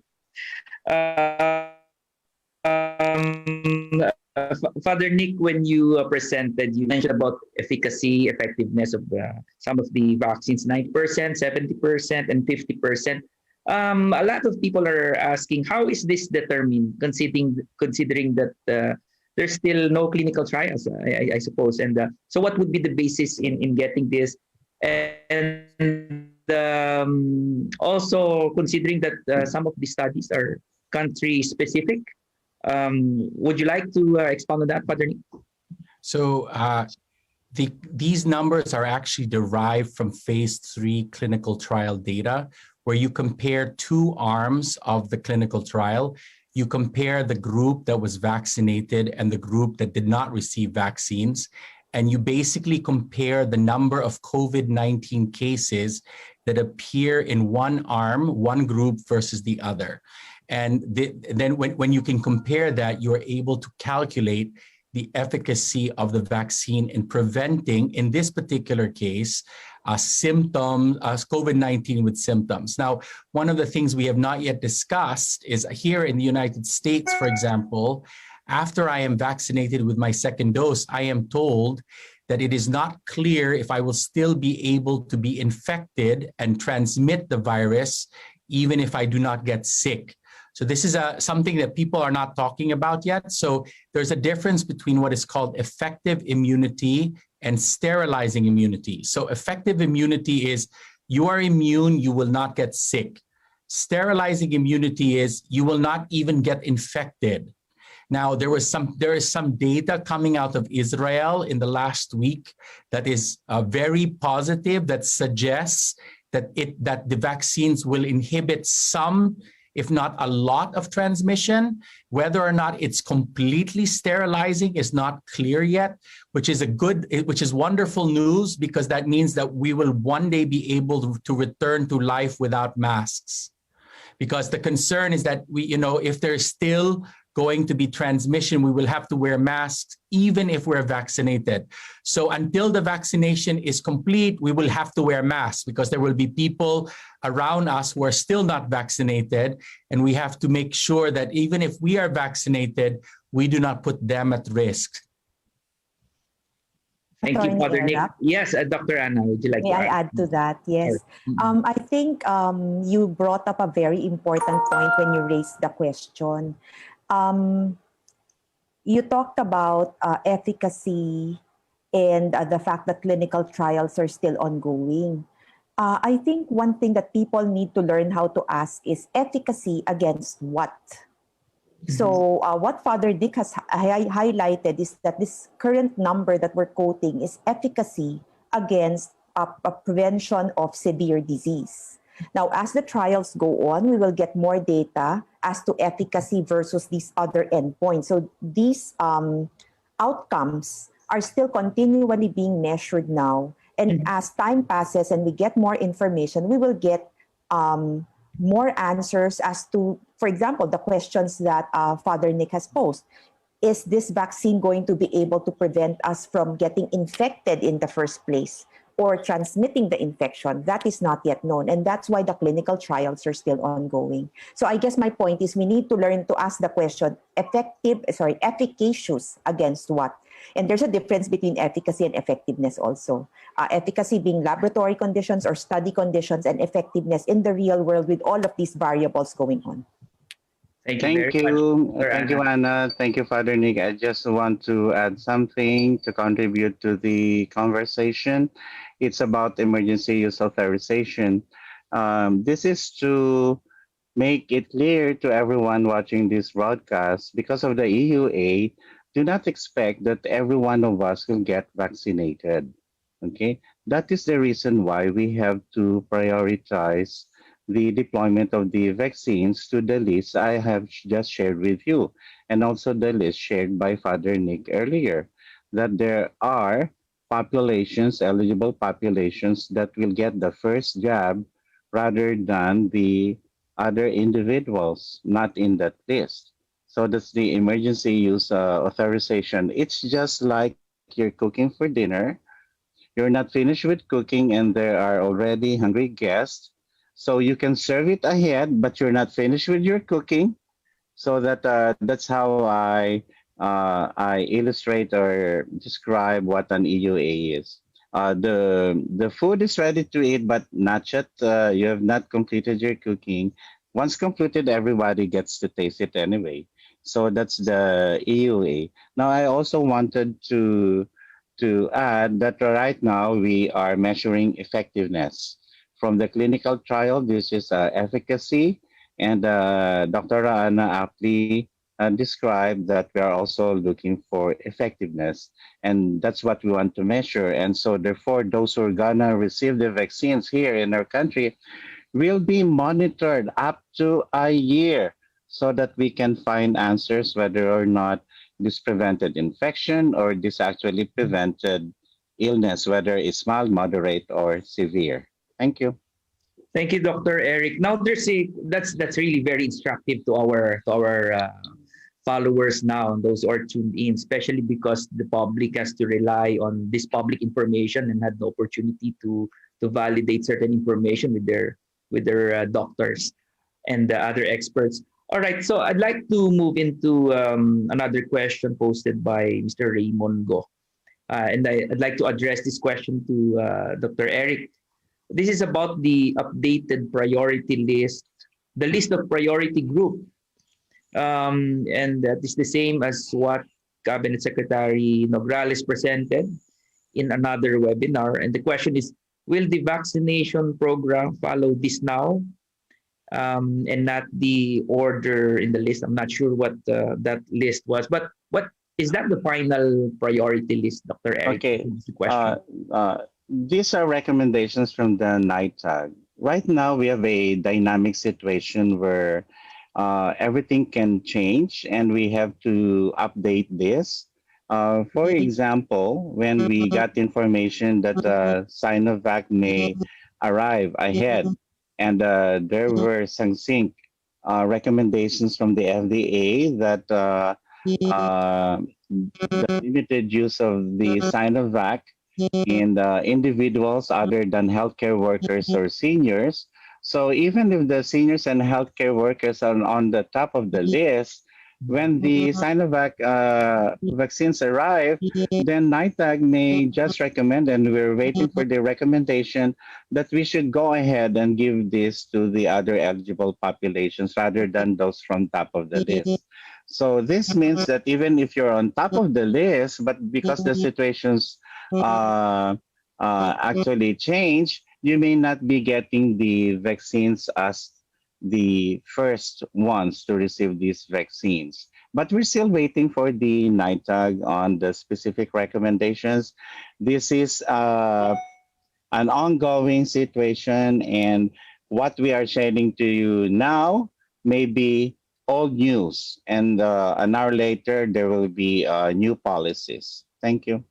Father Nick, when you presented, you mentioned about efficacy, effectiveness of some of the vaccines, 90%, 70%, and 50%. A lot of people are asking, how is this determined, considering that there's still no clinical trials, I suppose. And so what would be the basis in getting this? And also considering that some of the studies are country-specific, would you like to expound on that, Father Nick? So these numbers are actually derived from phase 3 clinical trial data, where you compare two arms of the clinical trial. You compare the group that was vaccinated and the group that did not receive vaccines, and you basically compare the number of COVID-19 cases that appear in one arm, one group versus the other. And then when you can compare that, you're able to calculate the efficacy of the vaccine in preventing, in this particular case, COVID-19 with symptoms. Now, one of the things we have not yet discussed is here in the United States, for example, after I am vaccinated with my second dose, I am told that it is not clear if I will still be able to be infected and transmit the virus, even if I do not get sick. So this is something that people are not talking about yet. So there's a difference between what is called effective immunity and sterilizing immunity. So effective immunity is you are immune, you will not get sick. Sterilizing immunity is you will not even get infected. Now, there is some data coming out of Israel in the last week that is very positive, that suggests that the vaccines will inhibit some, if not a lot, of transmission. Whether or not it's completely sterilizing is not clear yet, which is wonderful news, because that means that we will one day be able to return to life without masks. Because the concern is that if there's still going to be transmission, we will have to wear masks even if we're vaccinated. So until the vaccination is complete, we will have to wear masks, because there will be people around us who are still not vaccinated, and we have to make sure that even if we are vaccinated, we do not put them at risk. Thank you, Father Nick. Yes, Dr. Anna, would you like May to I add to that? Yes. I think you brought up a very important point when you raised the question. You talked about efficacy and the fact that clinical trials are still ongoing. I think one thing that people need to learn how to ask is efficacy against what? So what Father Dick has highlighted is that this current number that we're quoting is efficacy against a prevention of severe disease. Now, as the trials go on, we will get more data as to efficacy versus these other endpoints. So these outcomes are still continually being measured now. And as time passes and we get more information, we will get more answers as to, for example, the questions that Father Nick has posed. Is this vaccine going to be able to prevent us from getting infected in the first place or transmitting the infection? That is not yet known. And that's why the clinical trials are still ongoing. So I guess my point is we need to learn to ask the question, efficacious against what? And there's a difference between efficacy and effectiveness also. Efficacy being laboratory conditions or study conditions, and effectiveness in the real world with all of these variables going on. Thank Thank you. Thank you, Anna. Thank you, Father Nick. I just want to add something to contribute to the conversation. It's about emergency use authorization. This is to make it clear to everyone watching this broadcast, because of the EUA, do not expect that every one of us will get vaccinated. Okay, that is the reason why we have to prioritize the deployment of the vaccines to the list I have just shared with you, and also the list shared by Father Nick earlier, that there are populations, eligible populations, that will get the first jab rather than the other individuals not in that list. So that's the emergency use authorization. It's just like you're cooking for dinner. You're not finished with cooking and there are already hungry guests. So you can serve it ahead, but you're not finished with your cooking. So that's how I illustrate or describe what an EUA is. The food is ready to eat, but not yet. You have not completed your cooking. Once completed, everybody gets to taste it anyway. So that's the EUA. Now, I also wanted to add that right now we are measuring effectiveness. From the clinical trial, this is efficacy, and Dr. Anna aptly described that we are also looking for effectiveness, and that's what we want to measure. And so therefore, those who are gonna receive the vaccines here in our country will be monitored up to a year, so that we can find answers whether or not this prevented infection or this actually prevented illness, whether it's mild, moderate, or severe. Thank you. Thank you, Dr. Eric. Now, that's really very instructive to our followers now, and those who are tuned in, especially because the public has to rely on this public information and had the opportunity to validate certain information with their doctors and the other experts. All right, so I'd like to move into another question posted by Mr. Raymond Go. And I'd like to address this question to Dr. Eric. This is about the updated priority list, the list of priority group. And that is the same as what Cabinet Secretary Nograles presented in another webinar. And the question is, will the vaccination program follow this now? and not the order in the list. I'm not sure what that list was, but what is that the final priority list, Dr. Eric? Okay. Is the question. These are recommendations from the NITAG. Right now, we have a dynamic situation where everything can change and we have to update this. For example, when we got information that Sinovac may arrive ahead, and there were some sync recommendations from the FDA that the limited use of the Sinovac in individuals other than healthcare workers or seniors. So even if the seniors and healthcare workers are on the top of the list, when the Sinovac vaccines arrive, then NITAG may just recommend, and we're waiting for the recommendation that we should go ahead and give this to the other eligible populations rather than those from top of the list. So this means that even if you're on top of the list, but because the situations actually change, you may not be getting the vaccines as the first ones to receive these vaccines. But we're still waiting for the NITAG on the specific recommendations. This is an ongoing situation, and what we are sharing to you now may be old news, and an hour later there will be new policies. Thank you.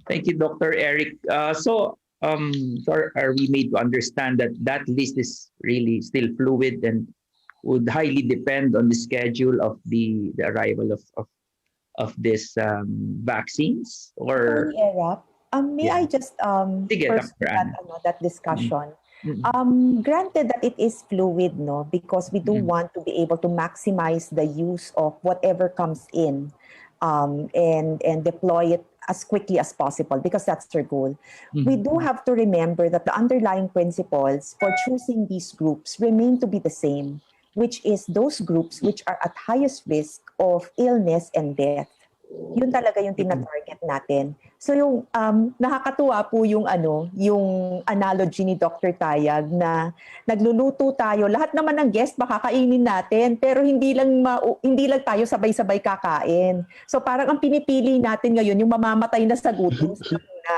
Thank you, Dr. Eric. So are we made to understand that that list is really still fluid and would highly depend on the schedule of the arrival of this vaccines? Or Eric, may Yeah. I just Sige, first Dr. Ann. that discussion? Mhm. Granted that it is fluid, no, because we do Mhm. want to be able to maximize the use of whatever comes in, and deploy it as quickly as possible, because that's their goal. We do have to remember that the underlying principles for choosing these groups remain to be the same, which is those groups which are at highest risk of illness and death. Yun talaga yung tina-target natin. So yung nakakatuwa po yung yung analogy ni Dr. Tayag na nagluluto tayo, lahat naman ng guest makakainin natin, pero hindi lang tayo sabay-sabay kakain. So parang ang pinipili natin ngayon yung mamamatay na sa gutom sila muna.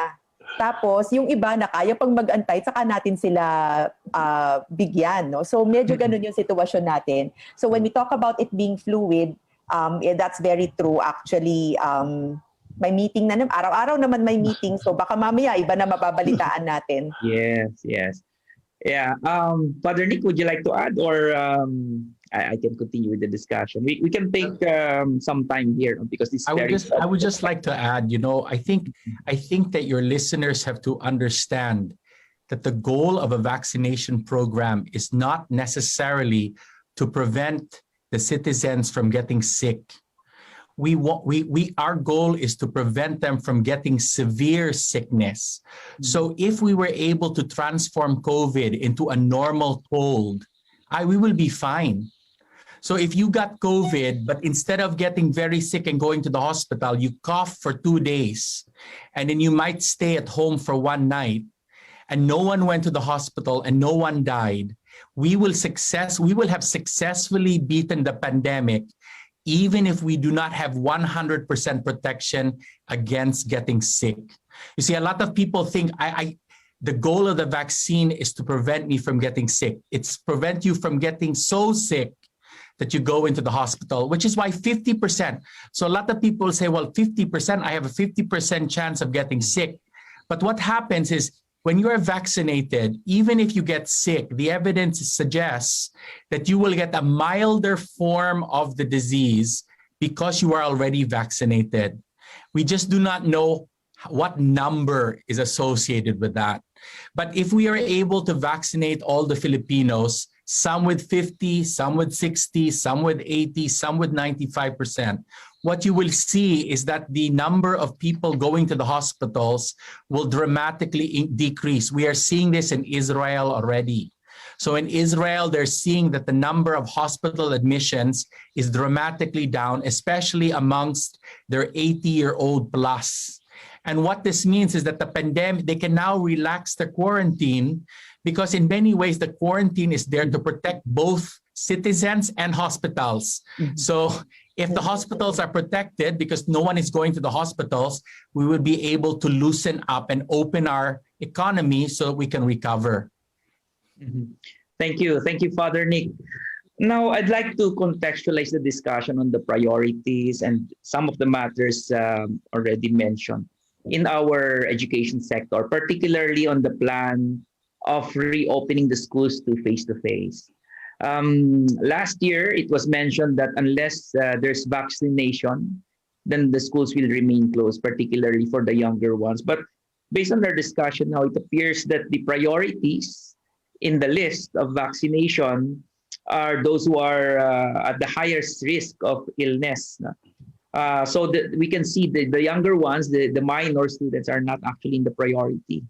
Tapos yung iba na kaya pang mag-antay, saka natin sila bigyan, no? So medyo ganun yung sitwasyon natin. So when we talk about it being fluid, that's very true. Actually, may meeting na naman. Araw-araw naman may meeting. So baka mamaya iba na mababalitaan natin. Yes. Yeah. Father Nick, would you like to add, or I can continue with the discussion? We can take some time here because this. I would just like to add. I think that your listeners have to understand that the goal of a vaccination program is not necessarily to prevent the citizens from getting sick. Our goal is to prevent them from getting severe sickness. So if we were able to transform COVID into a normal cold, we will be fine. So if you got COVID, but instead of getting very sick and going to the hospital, you cough for 2 days, and then you might stay at home for 1 night, and no one went to the hospital and no one died, we will have successfully beaten the pandemic, even if we do not have 100% protection against getting sick. You see, a lot of people think the goal of the vaccine is to prevent me from getting sick. It's prevent you from getting so sick that you go into the hospital, which is why 50%. So a lot of people say, well, 50%, I have a 50% chance of getting sick. But what happens is, when you are vaccinated, even if you get sick, the evidence suggests that you will get a milder form of the disease because you are already vaccinated. We just do not know what number is associated with that. But if we are able to vaccinate all the Filipinos, some with 50, some with 60, some with 80, some with 95%, what you will see is that the number of people going to the hospitals will dramatically decrease. We are seeing this in Israel already. So in Israel, they're seeing that the number of hospital admissions is dramatically down, especially amongst their 80-year-old plus. And what this means is that the pandemic, they can now relax the quarantine because in many ways the quarantine is there to protect both citizens and hospitals. So if the hospitals are protected because no one is going to the hospitals, we will be able to loosen up and open our economy so that we can recover. Thank you. Thank you, Father Nick. Now, I'd like to contextualize the discussion on the priorities and some of the matters already mentioned in our education sector, particularly on the plan of reopening the schools to face-to-face. Last year, it was mentioned that unless there's vaccination, then the schools will remain closed, particularly for the younger ones. But based on our discussion now, it appears that the priorities in the list of vaccination are those who are at the highest risk of illness. So that we can see the younger ones, the minor students, are not actually in the priority.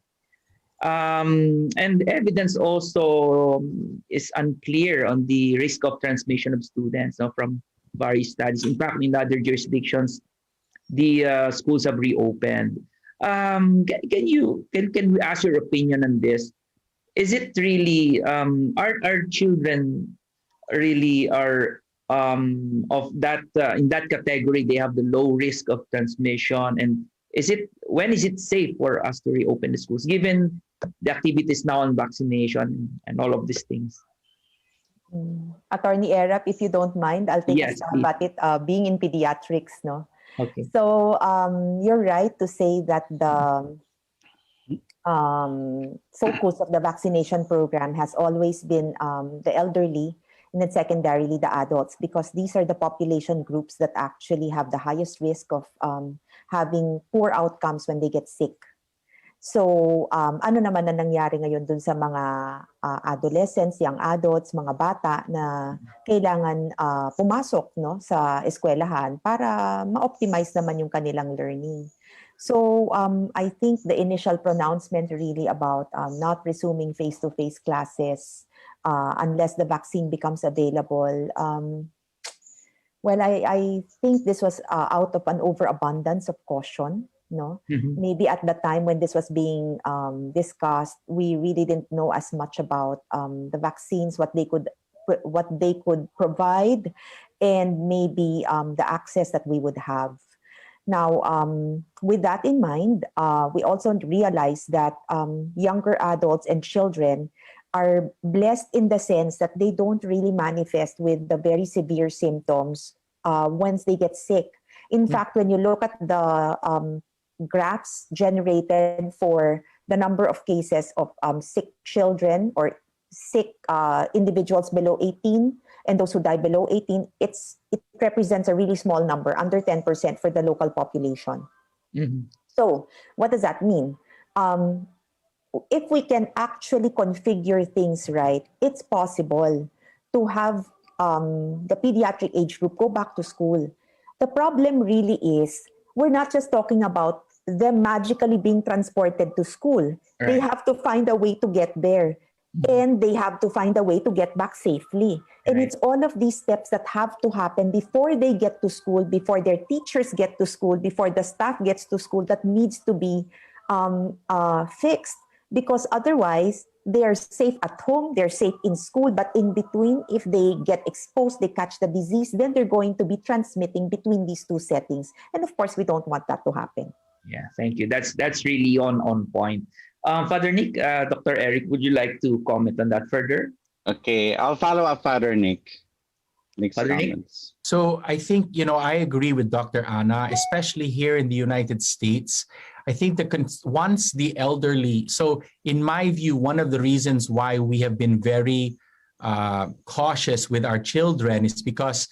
And evidence also is unclear on the risk of transmission of students from various studies. In fact, in other jurisdictions, the schools have reopened. Can we ask your opinion on this? Is it really our children really are of that in that category? They have the low risk of transmission, and when is it safe for us to reopen the schools given the activities now on vaccination and all of these things? Attorney Erap, if you don't mind, I'll take a stab at it. Being in pediatrics, no. Okay. So you're right to say that the focus of the vaccination program has always been the elderly, and then secondarily the adults, because these are the population groups that actually have the highest risk of having poor outcomes when they get sick. So ano naman na nangyari ngayon dun sa mga adolescents, young adults, mga bata na kailangan pumasok sa eskwelahan para ma-optimize naman yung kanilang learning. So I think the initial pronouncement really about not resuming face-to-face classes unless the vaccine becomes available. Well, I think this was out of an overabundance of caution. Maybe at the time when this was being discussed, we really didn't know as much about the vaccines, what they could provide, and maybe the access that we would have. Now, with that in mind, we also realize that younger adults and children are blessed in the sense that they don't really manifest with the very severe symptoms once they get sick. In fact, when you look at the graphs generated for the number of cases of sick children or sick individuals below 18 and those who die below 18, it represents a really small number, under 10% for the local population. So what does that mean? If we can actually configure things right, it's possible to have the pediatric age group go back to school. The problem really is we're not just talking about them magically being transported to school. Right. They have to find a way to get there. And they have to find a way to get back safely. And it's all of these steps that have to happen before they get to school, before their teachers get to school, before the staff gets to school, that needs to be fixed. Because otherwise, they're safe at home, they're safe in school, but in between, if they get exposed, they catch the disease, then they're going to be transmitting between these two settings. And of course, we don't want that to happen. Yeah, thank you. That's really on point. Father Nick, Dr. Eric, would you like to comment on that further? Okay, I'll follow up Father Nick. Nick's Father comments. Nick? So I think, I agree with Dr. Anna, especially here in the United States. I think once the elderly, so in my view, one of the reasons why we have been very cautious with our children is because,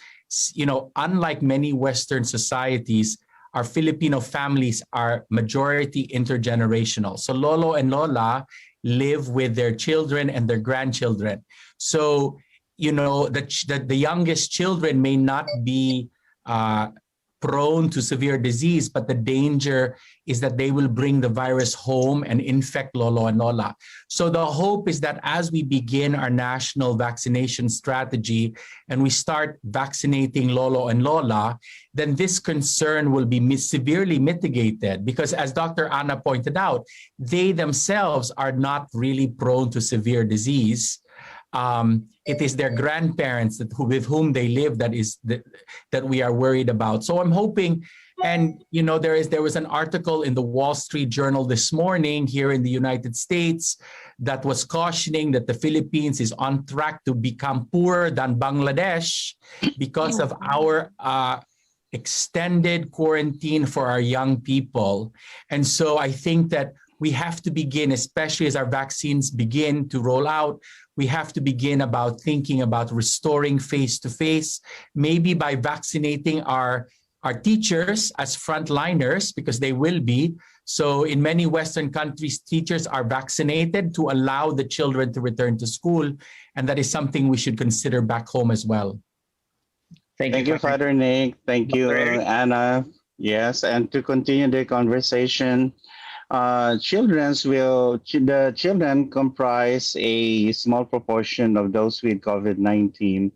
unlike many Western societies, our Filipino families are majority intergenerational. So Lolo and Lola live with their children and their grandchildren. So, the youngest children may not be prone to severe disease, but the danger is that they will bring the virus home and infect lolo and lola. So the hope is that as we begin our national vaccination strategy and we start vaccinating lolo and lola, then this concern will be severely mitigated, because as Dr. Anna pointed out, they themselves are not really prone to severe disease. It is their grandparents with whom they live that we are worried about. So I'm hoping, and you know, there was an article in the Wall Street Journal this morning here in the United States that was cautioning that the Philippines is on track to become poorer than Bangladesh because of our extended quarantine for our young people. And so I think that we have to begin, especially as our vaccines begin to roll out, we have to begin about thinking about restoring face-to-face, maybe by vaccinating our teachers as frontliners, because they will be. So in many Western countries, teachers are vaccinated to allow the children to return to school. And that is something we should consider back home as well. Thank you, Father Nick. Thank you, Anna. Yes, and to continue the conversation, the children comprise a small proportion of those with COVID-19,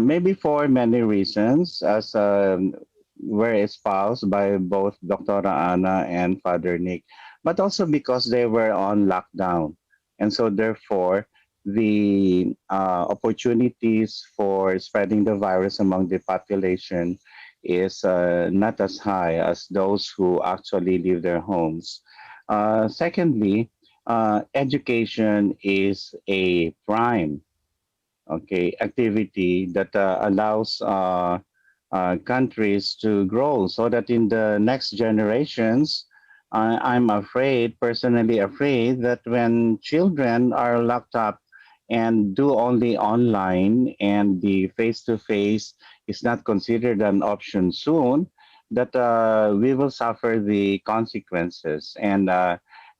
maybe for many reasons, as were espoused by both Dr. Anna and Father Nick, but also because they were on lockdown. And so therefore, the opportunities for spreading the virus among the population is not as high as those who actually leave their homes. Secondly, education is a prime activity that allows countries to grow, so that in the next generations, I'm personally afraid that when children are locked up and do only online and the face-to-face is not considered an option soon, that we will suffer the consequences. And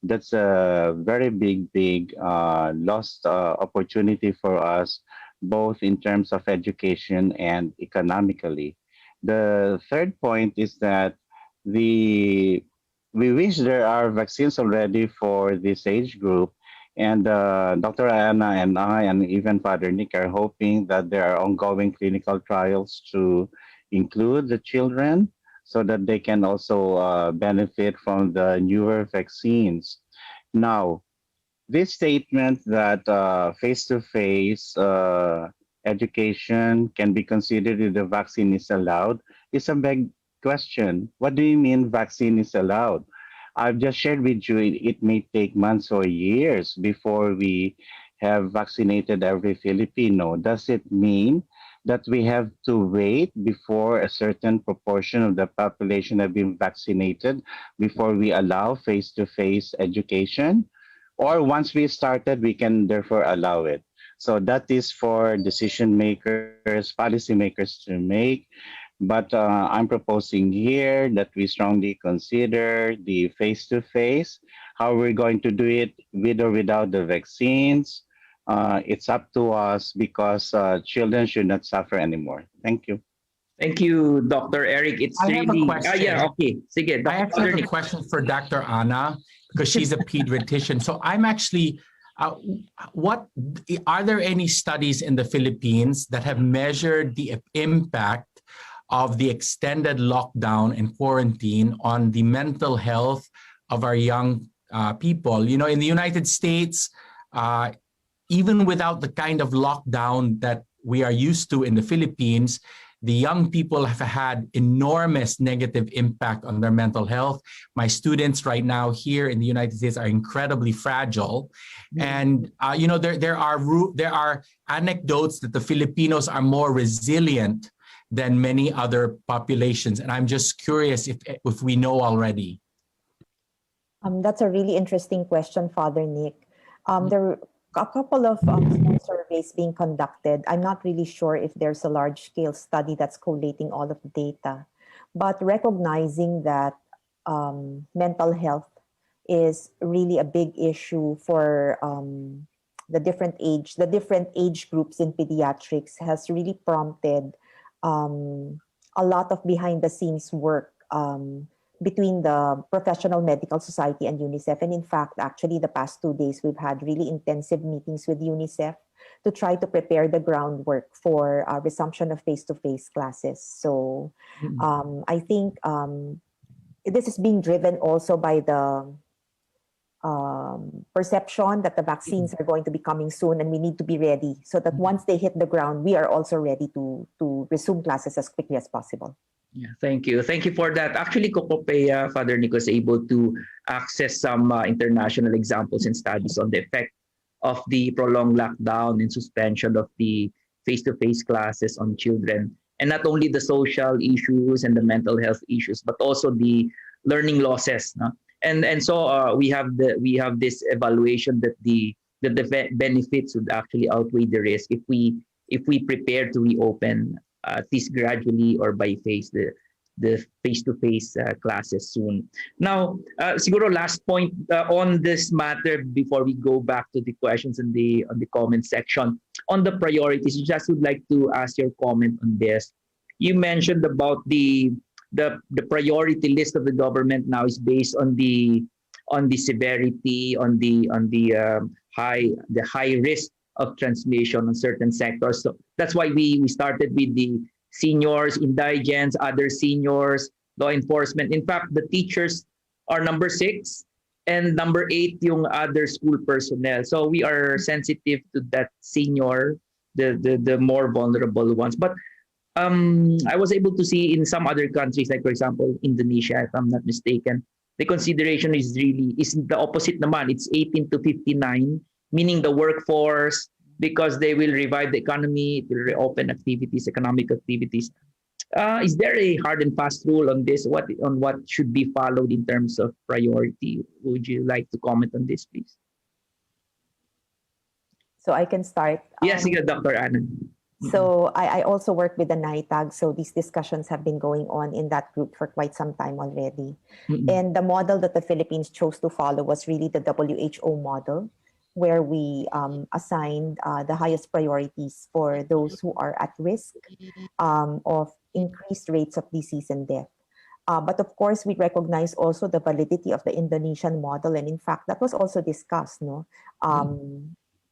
that's a very big lost opportunity for us, both in terms of education and economically. The third point is that we wish there are vaccines already for this age group. And Dr. Anna and I, and even Father Nick, are hoping that there are ongoing clinical trials to include the children so that they can also benefit from the newer vaccines. Now, this statement that face-to-face education can be considered if the vaccine is allowed is a big question. What do you mean vaccine is allowed? I've just shared with you it may take months or years before we have vaccinated every Filipino. Does it mean that we have to wait before a certain proportion of the population have been vaccinated before we allow face-to-face education? Or once we started, we can therefore allow it? So that is for decision makers, policy makers to make. But I'm proposing here that we strongly consider the face-to-face, how we're going to do it with or without the vaccines. It's up to us, because children should not suffer anymore. Thank you. Thank you, Dr. Eric. It's I have a question. yeah, okay. Sige, I actually have a question for Dr. Anna, because she's a pediatrician. So I'm actually, are there any studies in the Philippines that have measured the impact of the extended lockdown and quarantine on the mental health of our young people? You know, in the United States, even without the kind of lockdown that we are used to in the Philippines, the young people have had enormous negative impact on their mental health. My students right now here in the United States are incredibly fragile. And, you know, there are anecdotes that the Filipinos are more resilient than many other populations. And I'm just curious if we know already. That's a really interesting question, Father Nick. There are a couple of surveys being conducted. I'm not really sure if there's a large-scale study that's collating all of the data, but recognizing that mental health is really a big issue for the different age groups in pediatrics has really prompted a lot of behind the scenes work between the Professional Medical Society and UNICEF. And in fact, actually, the past 2 days, we've had really intensive meetings with UNICEF to try to prepare the groundwork for resumption of face-to-face classes. So I think this is being driven also by the perception that the vaccines are going to be coming soon, and we need to be ready so that once they hit the ground, we are also ready to resume classes as quickly as possible. Yeah, thank you. Thank you for that. Actually, Kokopeya, Father Nico is able to access some international examples and studies on the effect of the prolonged lockdown and suspension of the face-to-face classes on children. And not only the social issues and the mental health issues, but also the learning losses. No? And so we have this evaluation that the benefits would actually outweigh the risk if we prepare to reopen at least gradually or by phase the face-to-face classes soon. Now, siguro last point on this matter before we go back to the questions on the comment section on the priorities. I just would like to ask your comment on this. You mentioned about the priority list of the government now is based on the severity, on the high risk of transmission on certain sectors. So that's why we started with the seniors, indigents, other seniors, law enforcement. In fact, the teachers are number 6, and number 8 yung other school personnel. So we are sensitive to that senior, the more vulnerable ones. But I was able to see in some other countries, like for example Indonesia, if I'm not mistaken, the consideration is the opposite naman. It's 18 to 59, meaning the workforce, because they will revive the economy, it will reopen activities, economic activities. Is there a hard and fast rule on this? What should be followed in terms of priority? Would you like to comment on this, please? So I can start. Yes, Dr. Anna. So I also work with the NITAG, so these discussions have been going on in that group for quite some time already. And the model that the Philippines chose to follow was really the WHO model, where we assigned the highest priorities for those who are at risk of increased rates of disease and death. But of course, we recognize also the validity of the Indonesian model. And in fact, that was also discussed, no?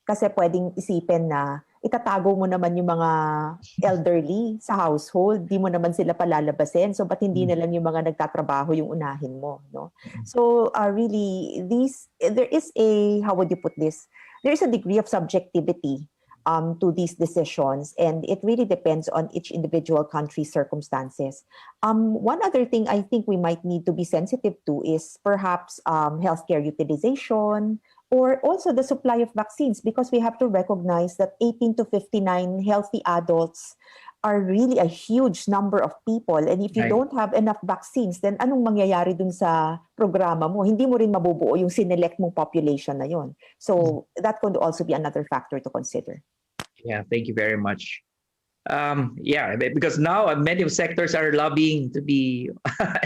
Kasi pwedeng isipin na itatago mo naman yung mga elderly sa household, di mo naman sila palalabasin. So ba't hindi na lang yung mga nagtatrabaho yung unahin mo, no? So really, there is a, how would you put this? There is a degree of subjectivity to these decisions, and it really depends on each individual country's circumstances. One other thing I think we might need to be sensitive to is perhaps healthcare utilization, or also the supply of vaccines, because we have to recognize that 18 to 59 healthy adults are really a huge number of people. And if you don't have enough vaccines, then anong mangyayari dun sa programa mo? Hindi mo rin mabubuo yung sinelect mong population na yon. So that could also be another factor to consider. Yeah, thank you very much. Yeah, because now many of sectors are lobbying to be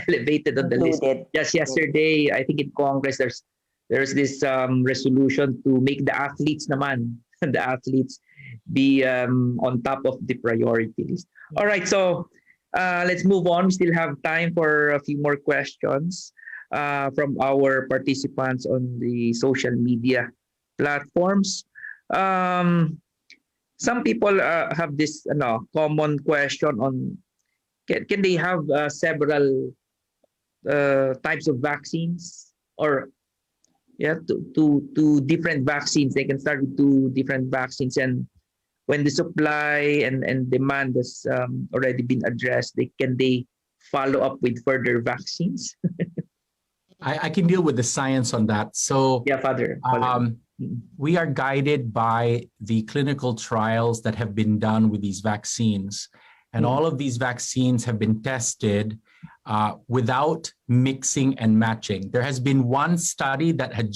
elevated on the list. Just yesterday, I think in Congress, there's this resolution to make the athletes be on top of the priority list. All right, so let's move on. We still have time for a few more questions from our participants on the social media platforms. Some people have this common question on can they have several types of vaccines, or to different vaccines. They can start with 2 different vaccines, and when the supply and demand has already been addressed, can they follow up with further vaccines? I can deal with the science on that. So yeah, Father. We are guided by the clinical trials that have been done with these vaccines. And all of these vaccines have been tested without mixing and matching. There has been one study that had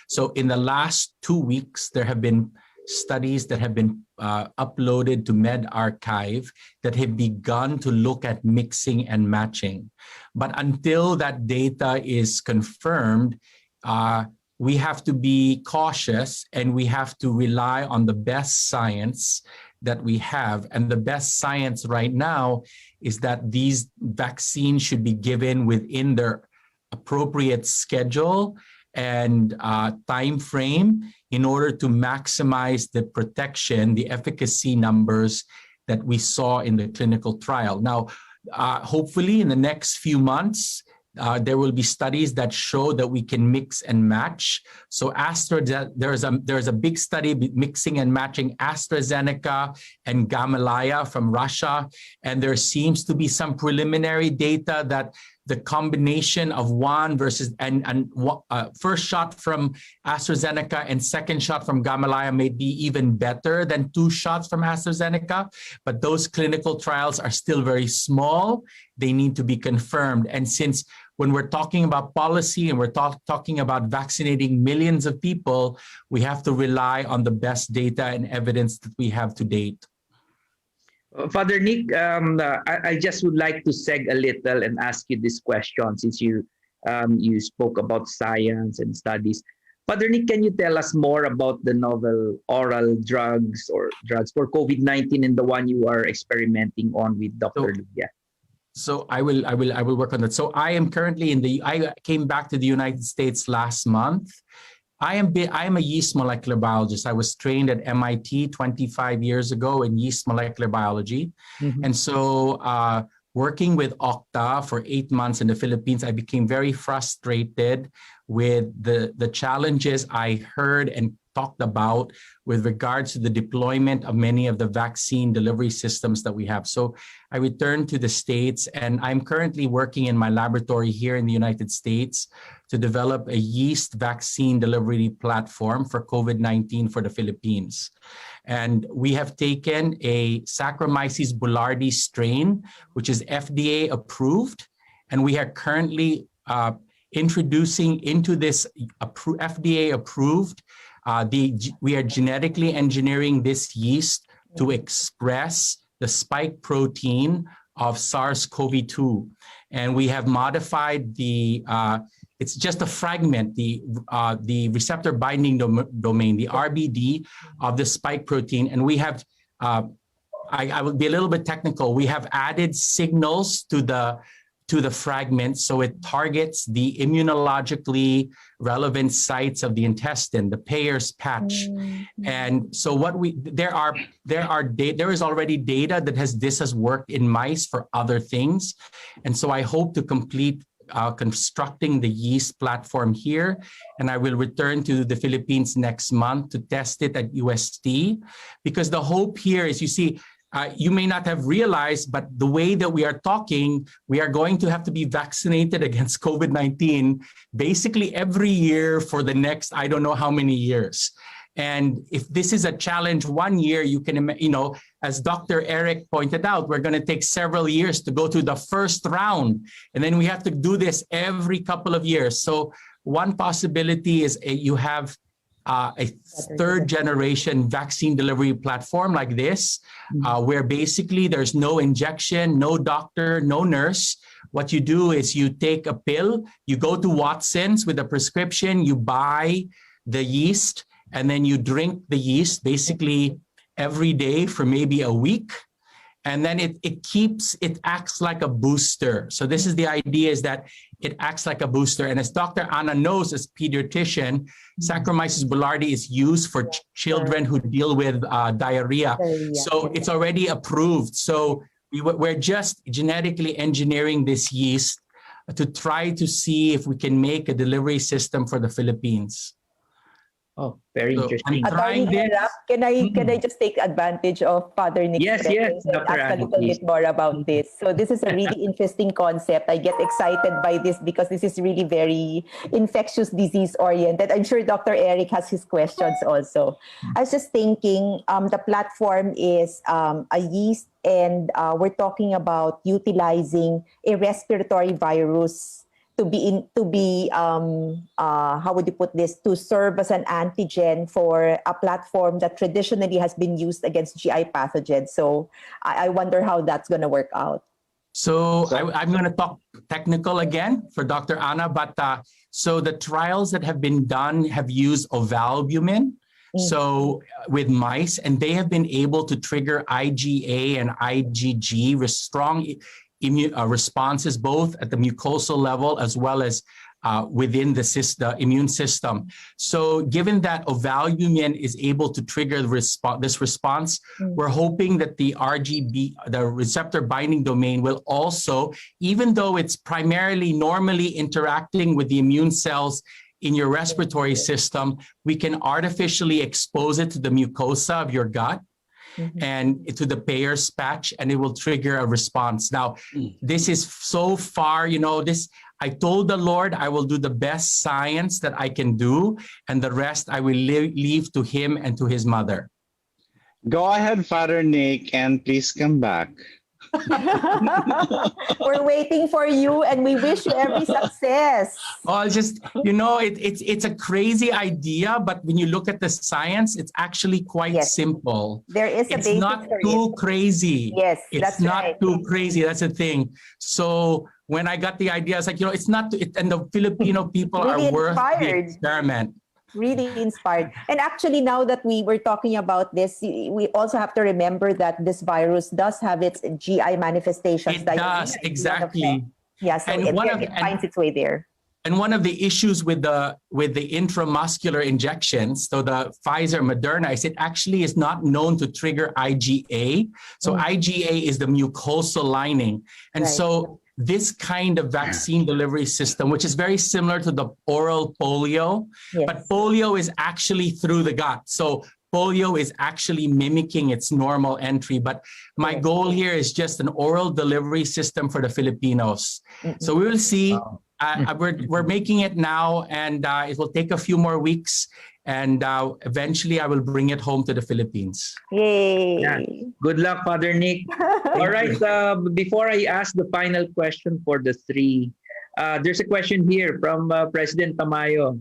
so in the last 2 weeks, there have been studies that have been uploaded to medRxiv that have begun to look at mixing and matching. But until that data is confirmed, we have to be cautious, and we have to rely on the best science that we have. And the best science right now is that these vaccines should be given within their appropriate schedule and time frame in order to maximize the protection, the efficacy numbers that we saw in the clinical trial. Now, hopefully in the next few months, there will be studies that show that we can mix and match. So there's a big study mixing and matching AstraZeneca and Gamaleya from Russia. And there seems to be some preliminary data that the combination of one versus first shot from AstraZeneca and second shot from Gamaleya may be even better than 2 shots from AstraZeneca, but those clinical trials are still very small. They need to be confirmed. And since when we're talking about policy and we're talking about vaccinating millions of people, we have to rely on the best data and evidence that we have to date. Father Nick, I just would like to seg a little and ask you this question since you spoke about science and studies. Father Nick, can you tell us more about the novel oral drugs or drugs for COVID-19 and the one you are experimenting on with Dr. Lugia? So I will work on that. So I am currently I came back to the United States last month. I am a yeast molecular biologist. I was trained at MIT 25 years ago in yeast molecular biology. Mm-hmm. And so working with Octa for 8 months in the Philippines, I became very frustrated with the challenges I heard and talked about with regards to the deployment of many of the vaccine delivery systems that we have. So I returned to the States, and I'm currently working in my laboratory here in the United States to develop a yeast vaccine delivery platform for COVID-19 for the Philippines. And we have taken a Saccharomyces boulardii strain, which is FDA approved, and we are currently introducing into this FDA approved we are genetically engineering this yeast to express the spike protein of SARS-CoV-2. And we have modified it's just a fragment, the receptor binding domain, the RBD of the spike protein. And we have, I will be a little bit technical, we have added signals to the fragment so it targets the immunologically relevant sites of the intestine, the Peyer's patch. Mm-hmm. And so there is already data that this has worked in mice for other things. And so I hope to complete constructing the yeast platform here, and I will return to the Philippines next month to test it at UST, because the hope here is, you see, you may not have realized, but the way that we are talking, we are going to have to be vaccinated against COVID-19 basically every year for the next, I don't know how many years. And if this is a challenge 1 year, you can, as Dr. Eric pointed out, we're going to take several years to go to the first round. And then we have to do this every couple of years. So one possibility is you have a third generation vaccine delivery platform like this, where basically there's no injection, no doctor, no nurse. What you do is you take a pill, you go to Watson's with a prescription, you buy the yeast, and then you drink the yeast basically every day for maybe a week. And then it acts like a booster. So this is the idea, is that it acts like a booster. And as Dr. Anna knows, as pediatrician, Saccharomyces boulardii is used for children who deal with diarrhea. So it's already approved. So we're just genetically engineering this yeast to try to see if we can make a delivery system for the Philippines. Oh, very interesting. Can I just take advantage of Father Nick's presence and ask a little bit more about this? So this is a really interesting concept. I get excited by this because this is really very infectious disease oriented. I'm sure Dr. Eric has his questions also. I was just thinking, the platform is a yeast, and we're talking about utilizing a respiratory virus to how would you put this, to serve as an antigen for a platform that traditionally has been used against GI pathogens. So I wonder how that's going to work out. So I'm going to talk technical again for Dr. Anna, but so the trials that have been done have used ovalbumin. So with mice, and they have been able to trigger IgA and IgG with strong immune responses, both at the mucosal level as well as within the immune system. So given that ovalbumin is able to trigger this response, we're hoping that the RGB, the receptor binding domain, will also, even though it's primarily normally interacting with the immune cells in your respiratory system, we can artificially expose it to the mucosa of your gut and to the Peyer's patch, and it will trigger a response. Now, this is so far, I told the Lord I will do the best science that I can do, and the rest I will leave to him and to his mother. Go ahead, Father Nick, and please come back. We're waiting for you, and we wish you every success. Oh, it's a crazy idea, but when you look at the science, it's actually quite simple. There is a it's basis not for too it. crazy. Yes, it's that's not right. too crazy. That's the thing. So when I got the idea, I was like, it's not. And the Filipino people Really are worth the inspired. experiment. Really inspired. And actually, now that we were talking about this, we also have to remember that this virus does have its GI manifestations. It does, exactly. Yeah, so it finds its way there. And one of the issues with the intramuscular injections, so the Pfizer, Moderna, is it actually is not known to trigger IgA. So IgA is the mucosal lining. And so this kind of vaccine delivery system, which is very similar to the oral polio, but polio is actually through the gut. So polio is actually mimicking its normal entry. But my goal here is just an oral delivery system for the Filipinos. So we will see. We're making it now, and it will take a few more weeks. And eventually I will bring it home to the Philippines. Yay. Yeah. Good luck, Father Nick. All right. Before I ask the final question for the three, there's a question here from President Tamayo.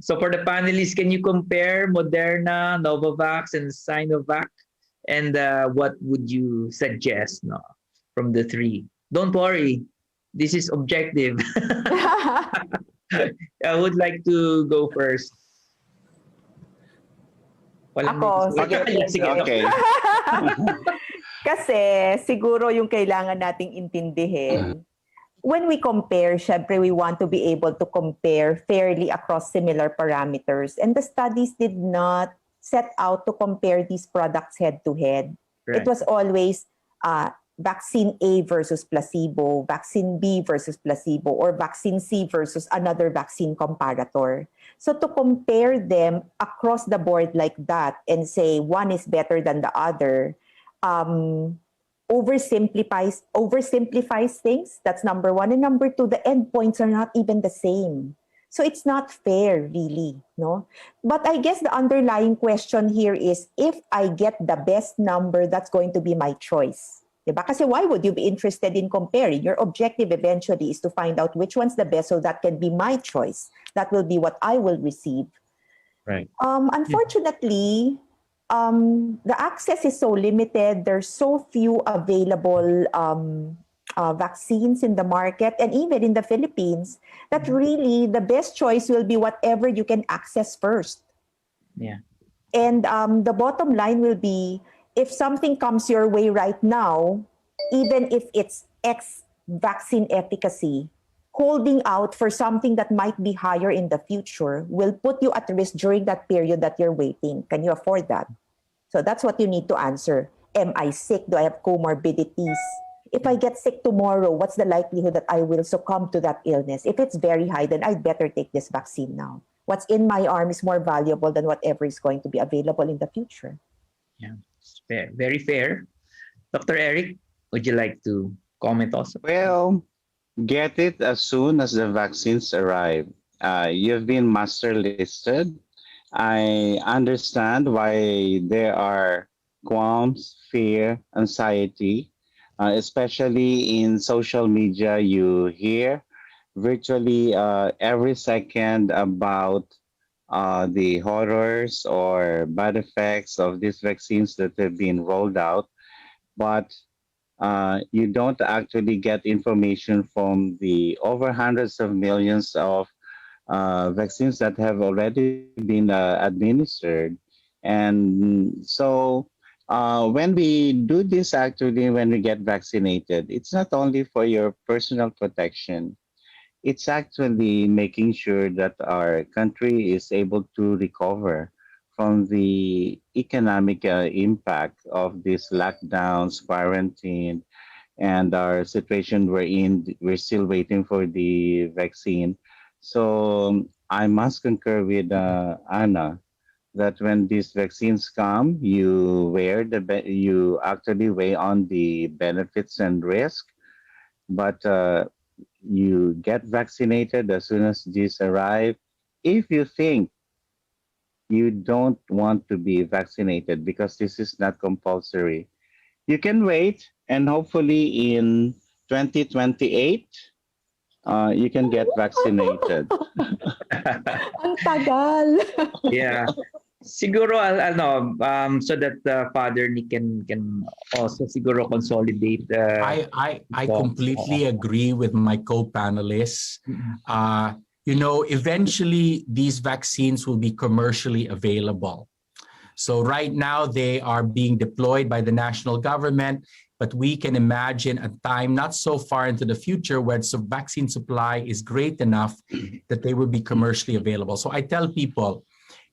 So for the panelists, can you compare Moderna, Novavax, and Sinovac? And what would you suggest from the three? Don't worry. This is objective. I would like to go first. Ako, sige. Okay. Kasi siguro yung kailangan nating intindihin, when we compare, syempre we want to be able to compare fairly across similar parameters. And the studies did not set out to compare these products head-to-head. It was always vaccine A versus placebo, vaccine B versus placebo, or vaccine C versus another vaccine comparator. So to compare them across the board like that and say one is better than the other, oversimplifies things. That's number one. And number two, the endpoints are not even the same. So it's not fair, really, no? But I guess the underlying question here is, if I get the best number, that's going to be my choice. Diba? Kasi why would you be interested in comparing? Your objective eventually is to find out which one's the best, so that can be my choice. That will be what I will receive. Right. Unfortunately, the access is so limited. There's so few available vaccines in the market, and even in the Philippines, that really the best choice will be whatever you can access first. Yeah. And the bottom line will be, if something comes your way right now, even if it's X vaccine efficacy, holding out for something that might be higher in the future will put you at risk during that period that you're waiting. Can you afford that? So that's what you need to answer. Am I sick? Do I have comorbidities? If I get sick tomorrow, what's the likelihood that I will succumb to that illness? If it's very high, then I'd better take this vaccine now. What's in my arm is more valuable than whatever is going to be available in the future. Yeah. Fair, very fair. Dr. Eric, would you like to comment also? Well, get it as soon as the vaccines arrive. You've been master listed. I understand why there are qualms, fear, anxiety, especially in social media. You hear virtually every second about the horrors or bad effects of these vaccines that have been rolled out, but you don't actually get information from the over hundreds of millions of vaccines that have already been administered. And so when we do this, actually, when we get vaccinated, it's not only for your personal protection, it's actually making sure that our country is able to recover from the economic impact of these lockdowns, quarantine, and our situation we're in. We're still waiting for the vaccine. So I must concur with Anna that when these vaccines come, you actually weigh on the benefits and risk, but you get vaccinated as soon as these arrive. If you think you don't want to be vaccinated because this is not compulsory, you can wait, and hopefully in 2028, you can get vaccinated. Ang tagal. Yeah. Siguro so that Father Nick can also siguro consolidate I completely agree with my co-panelists. Eventually these vaccines will be commercially available. So right now they are being deployed by the national government, but we can imagine a time not so far into the future where the vaccine supply is great enough that they will be commercially available. So I tell people,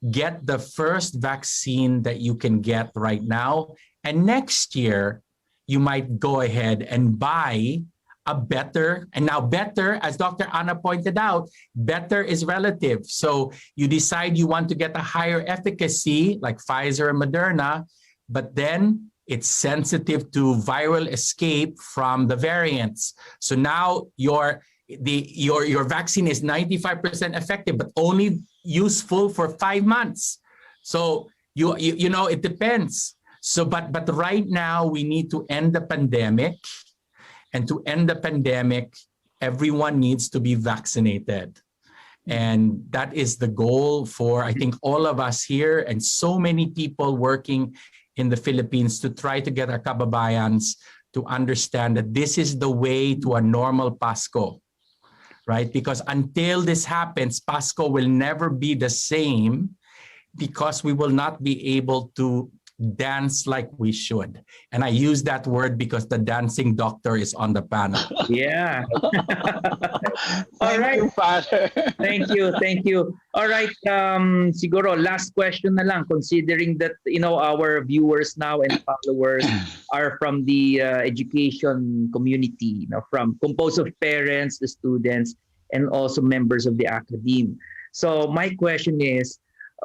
get the first vaccine that you can get right now, and next year you might go ahead and buy a better, and now better, as Dr. Anna pointed out, better is relative. So you decide you want to get a higher efficacy like Pfizer and Moderna, but then it's sensitive to viral escape from the variants. So now your vaccine is 95% effective, but only useful for 5 months. So it depends. So but right now we need to end the pandemic. And to end the pandemic, everyone needs to be vaccinated. And that is the goal for, I think, all of us here and so many people working in the Philippines to try to get our kababayans to understand that this is the way to a normal Pasko, right? Because until this happens, Pasko will never be the same because we will not be able to dance like we should. And I use that word because the dancing doctor is on the panel. Yeah. All Thank right. you, Father. Thank you. All right. Siguro last question na lang, considering that our viewers now and followers are from the education community, from composed of parents, the students, and also members of the academe. So my question is,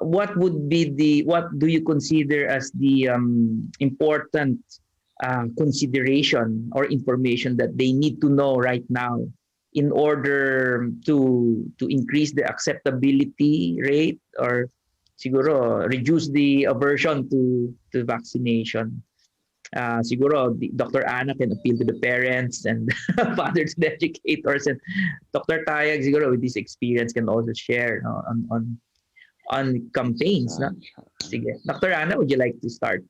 what do you consider as the important consideration or information that they need to know right now in order to increase the acceptability rate or siguro reduce the aversion to vaccination? Siguro Dr. Anna can appeal to the parents and father to the educators, and Dr. Tayag siguro with this experience can also share on campaigns. No? Sige. Dr. Anna, would you like to start?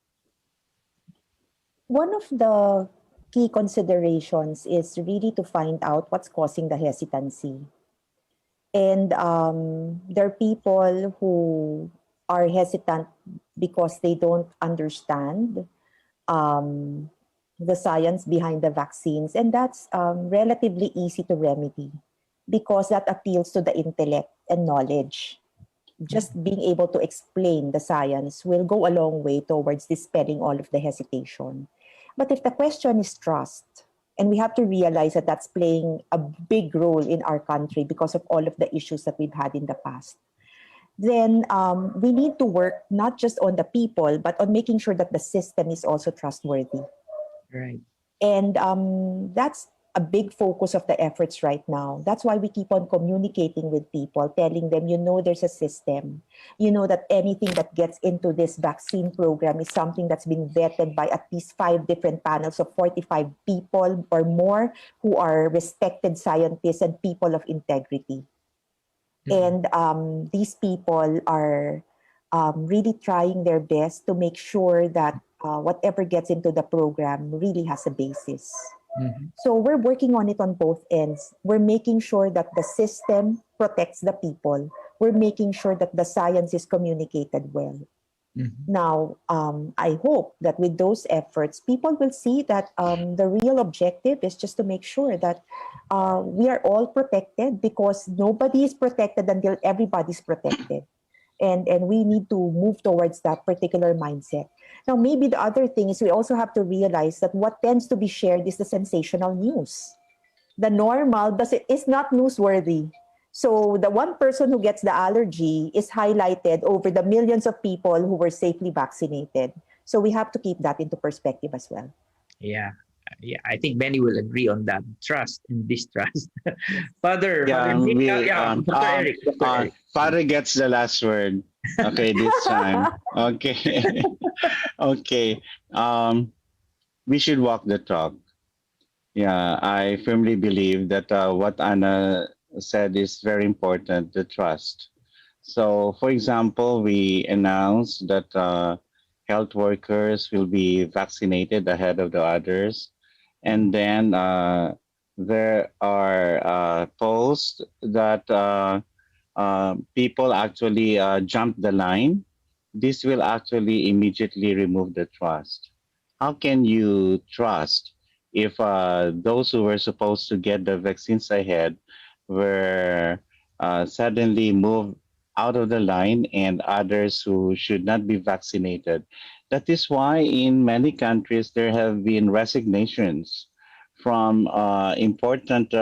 One of the key considerations is really to find out what's causing the hesitancy. And there are people who are hesitant because they don't understand the science behind the vaccines. And that's relatively easy to remedy because that appeals to the intellect and knowledge. Just being able to explain the science will go a long way towards dispelling all of the hesitation. But if the question is trust, and we have to realize that that's playing a big role in our country because of all of the issues that we've had in the past, then we need to work not just on the people, but on making sure that the system is also trustworthy. Right. And that's a big focus of the efforts right now. That's why we keep on communicating with people, telling them, there's a system. That anything that gets into this vaccine program is something that's been vetted by at least 5 different panels of 45 people or more who are respected scientists and people of integrity. Mm-hmm. And these people are really trying their best to make sure that whatever gets into the program really has a basis. Mhm. So we're working on it on both ends. We're making sure that the system protects the people. We're making sure that the science is communicated well. Mhm. Now, I hope that with those efforts, people will see that the real objective is just to make sure that we are all protected, because nobody is protected until everybody's protected. And we need to move towards that particular mindset. Now, maybe the other thing is we also have to realize that what tends to be shared is the sensational news. The normal is not newsworthy. So the one person who gets the allergy is highlighted over the millions of people who were safely vaccinated. So we have to keep that into perspective as well. Yeah. Yeah, I think many will agree on that. Trust and distrust. Father Yeah, Nick, we yeah, Dr. Eric. Father gets the last word. Okay, this time. Okay. Okay. We should walk the talk. Yeah, I firmly believe that what Anna said is very important, the trust. So, for example, we announced that health workers will be vaccinated ahead of the others. And then there are posts that people actually jump the line. This will actually immediately remove the trust. How can you trust if those who were supposed to get the vaccines ahead were suddenly moved out of the line, and others who should not be vaccinated? That is why in many countries there have been resignations from important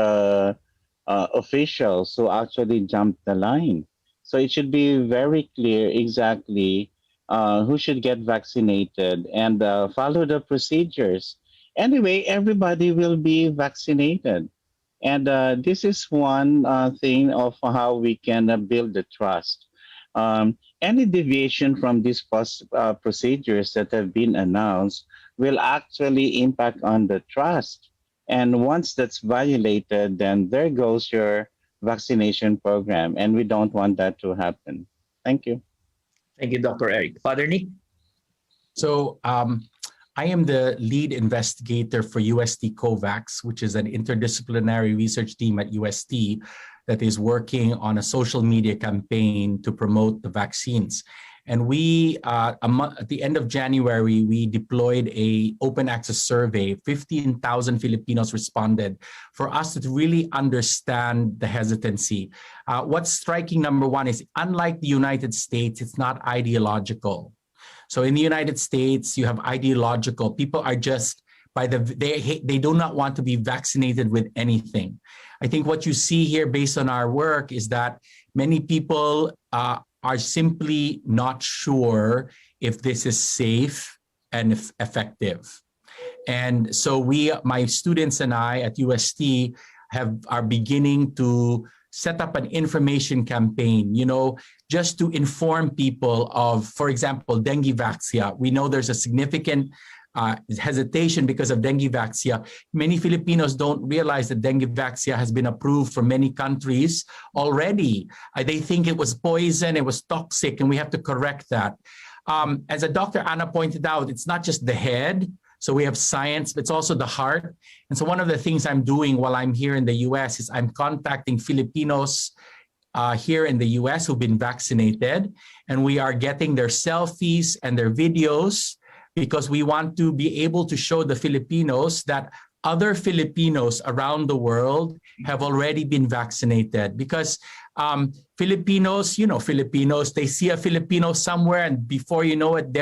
officials who actually jumped the line. So it should be very clear exactly who should get vaccinated and follow the procedures. Anyway, everybody will be vaccinated. And this is one thing of how we can build the trust. Any deviation from these procedures that have been announced will actually impact on the trust. And once that's violated, then there goes your vaccination program. And we don't want that to happen. Thank you. Thank you, Dr. Eric. Father Nick? So I am the lead investigator for UST COVAX, which is an interdisciplinary research team at UST that is working on a social media campaign to promote the vaccines. And we, at the end of January, we deployed a open access survey. 15,000 Filipinos responded for us to really understand the hesitancy. What's striking, number one, is unlike the United States, it's not ideological. So in the United States, you have ideological. People are just they do not want to be vaccinated with anything. I think what you see here based on our work is that many people are simply not sure if this is safe and effective. And so my students and I at UST are beginning to set up an information campaign, just to inform people of, for example, dengue vaxia. We know there's a significant hesitation because of dengue vaxia. Many Filipinos don't realize that dengue vaxia has been approved for many countries already. They think it was poison, it was toxic, and we have to correct that. As Dr. Anna pointed out, it's not just the head. So we have science, but it's also the heart. And so one of the things I'm doing while I'm here in the US is I'm contacting Filipinos here in the US who've been vaccinated, and we are getting their selfies and their videos because we want to be able to show the Filipinos that other Filipinos around the world have already been vaccinated. Because Filipinos, Filipinos, they see a Filipino somewhere, and before you know it,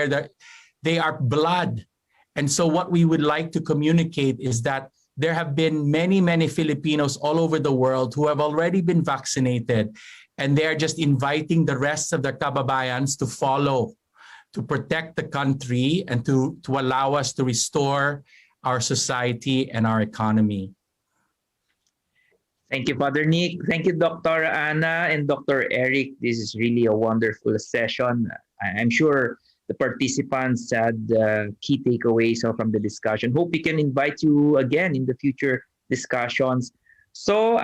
they are blood. And so what we would like to communicate is that there have been many, many Filipinos all over the world who have already been vaccinated, and they're just inviting the rest of their kababayans to follow, to protect the country and to allow us to restore our society and our economy. Thank you, Father Nick. Thank you, Dr. Anna and Dr. Eric. This is really a wonderful session. I'm sure the participants had key takeaways from the discussion. Hope we can invite you again in the future discussions. So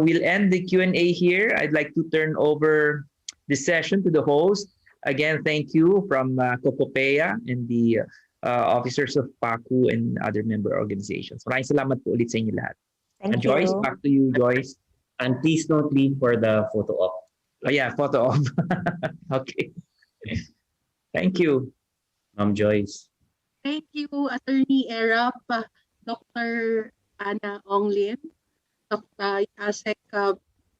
we'll end the Q&A here. I'd like to turn over the session to the host. Again, thank you from Cocopeia and the officers of PACU and other member organizations. Maraming salamat po ulit sa inyo lahat. Thank Joyce, you. back to you, Joyce. And please don't leave for the photo op. Oh yeah, photo op. Okay. Thank you. Ma'am Joyce. Thank you, Attorney Erap, Dr. Anna Onglin, Dr. Asek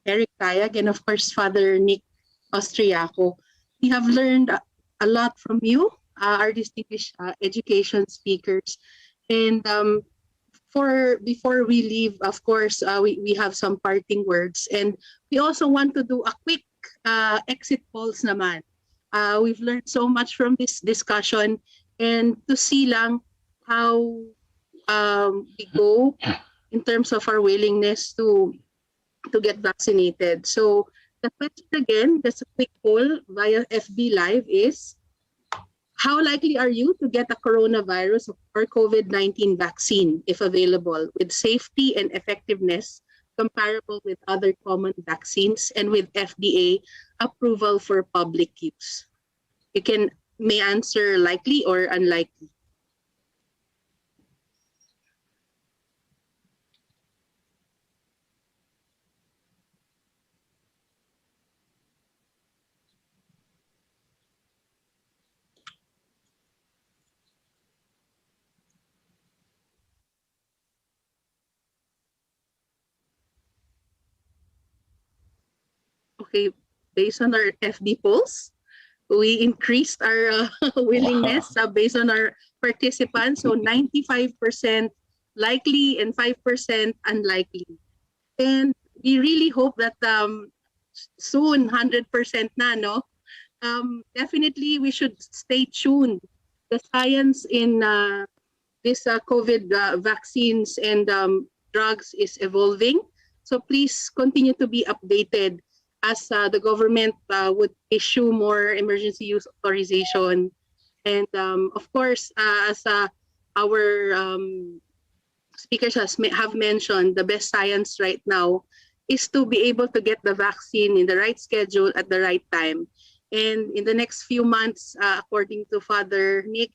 Eric Tayag, and of course, Father Nick Austriaco. We have learned a lot from you, our distinguished education speakers. And before we leave, of course, we have some parting words. And we also want to do a quick exit polls naman. We've learned so much from this discussion, and to see lang how we go in terms of our willingness to get vaccinated. So the question again, just a quick poll via FB Live is, how likely are you to get a coronavirus or COVID-19 vaccine if available, with safety and effectiveness comparable with other common vaccines and with FDA approval for public use? You may answer likely or unlikely. Okay, based on our FB polls, we increased our willingness based on our participants. So 95% likely and 5% unlikely. And we really hope that soon 100% na, no? Definitely we should stay tuned. The science in this COVID vaccines and drugs is evolving. So please continue to be updated as the government would issue more emergency use authorization. And of course, as our speakers have mentioned, the best science right now is to be able to get the vaccine in the right schedule at the right time. And in the next few months, according to Father Nick,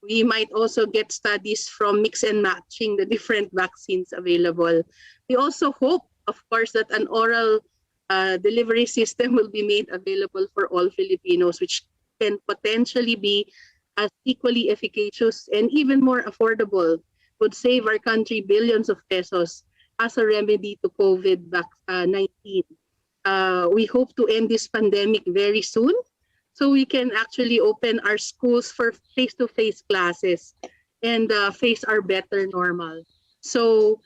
we might also get studies from mix and matching the different vaccines available. We also hope, of course, that an oral delivery system will be made available for all Filipinos, which can potentially be as equally efficacious and even more affordable, would save our country billions of pesos as a remedy to COVID-19. We hope to end this pandemic very soon, so we can actually open our schools for face-to-face classes and face our better normal. So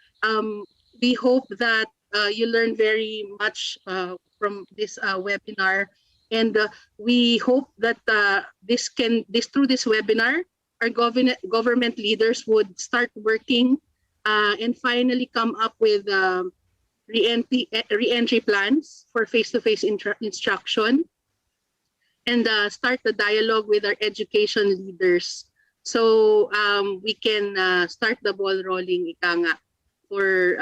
we hope that you learn very much from this webinar, and we hope that through this webinar, our government leaders would start working and finally come up with re-entry plans for face-to-face instruction, and start the dialogue with our education leaders, so we can start the ball rolling, ika nga, for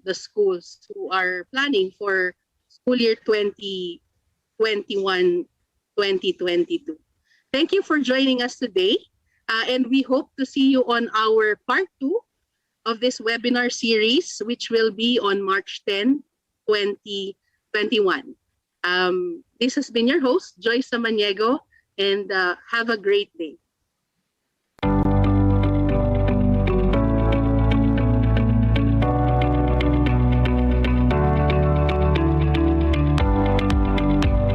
the schools who are planning for school year 2021-2022. Thank you for joining us today, and we hope to see you on our part 2 of this webinar series, which will be on March 10, 2021. This has been your host, Joyce Samaniego, and have a great day.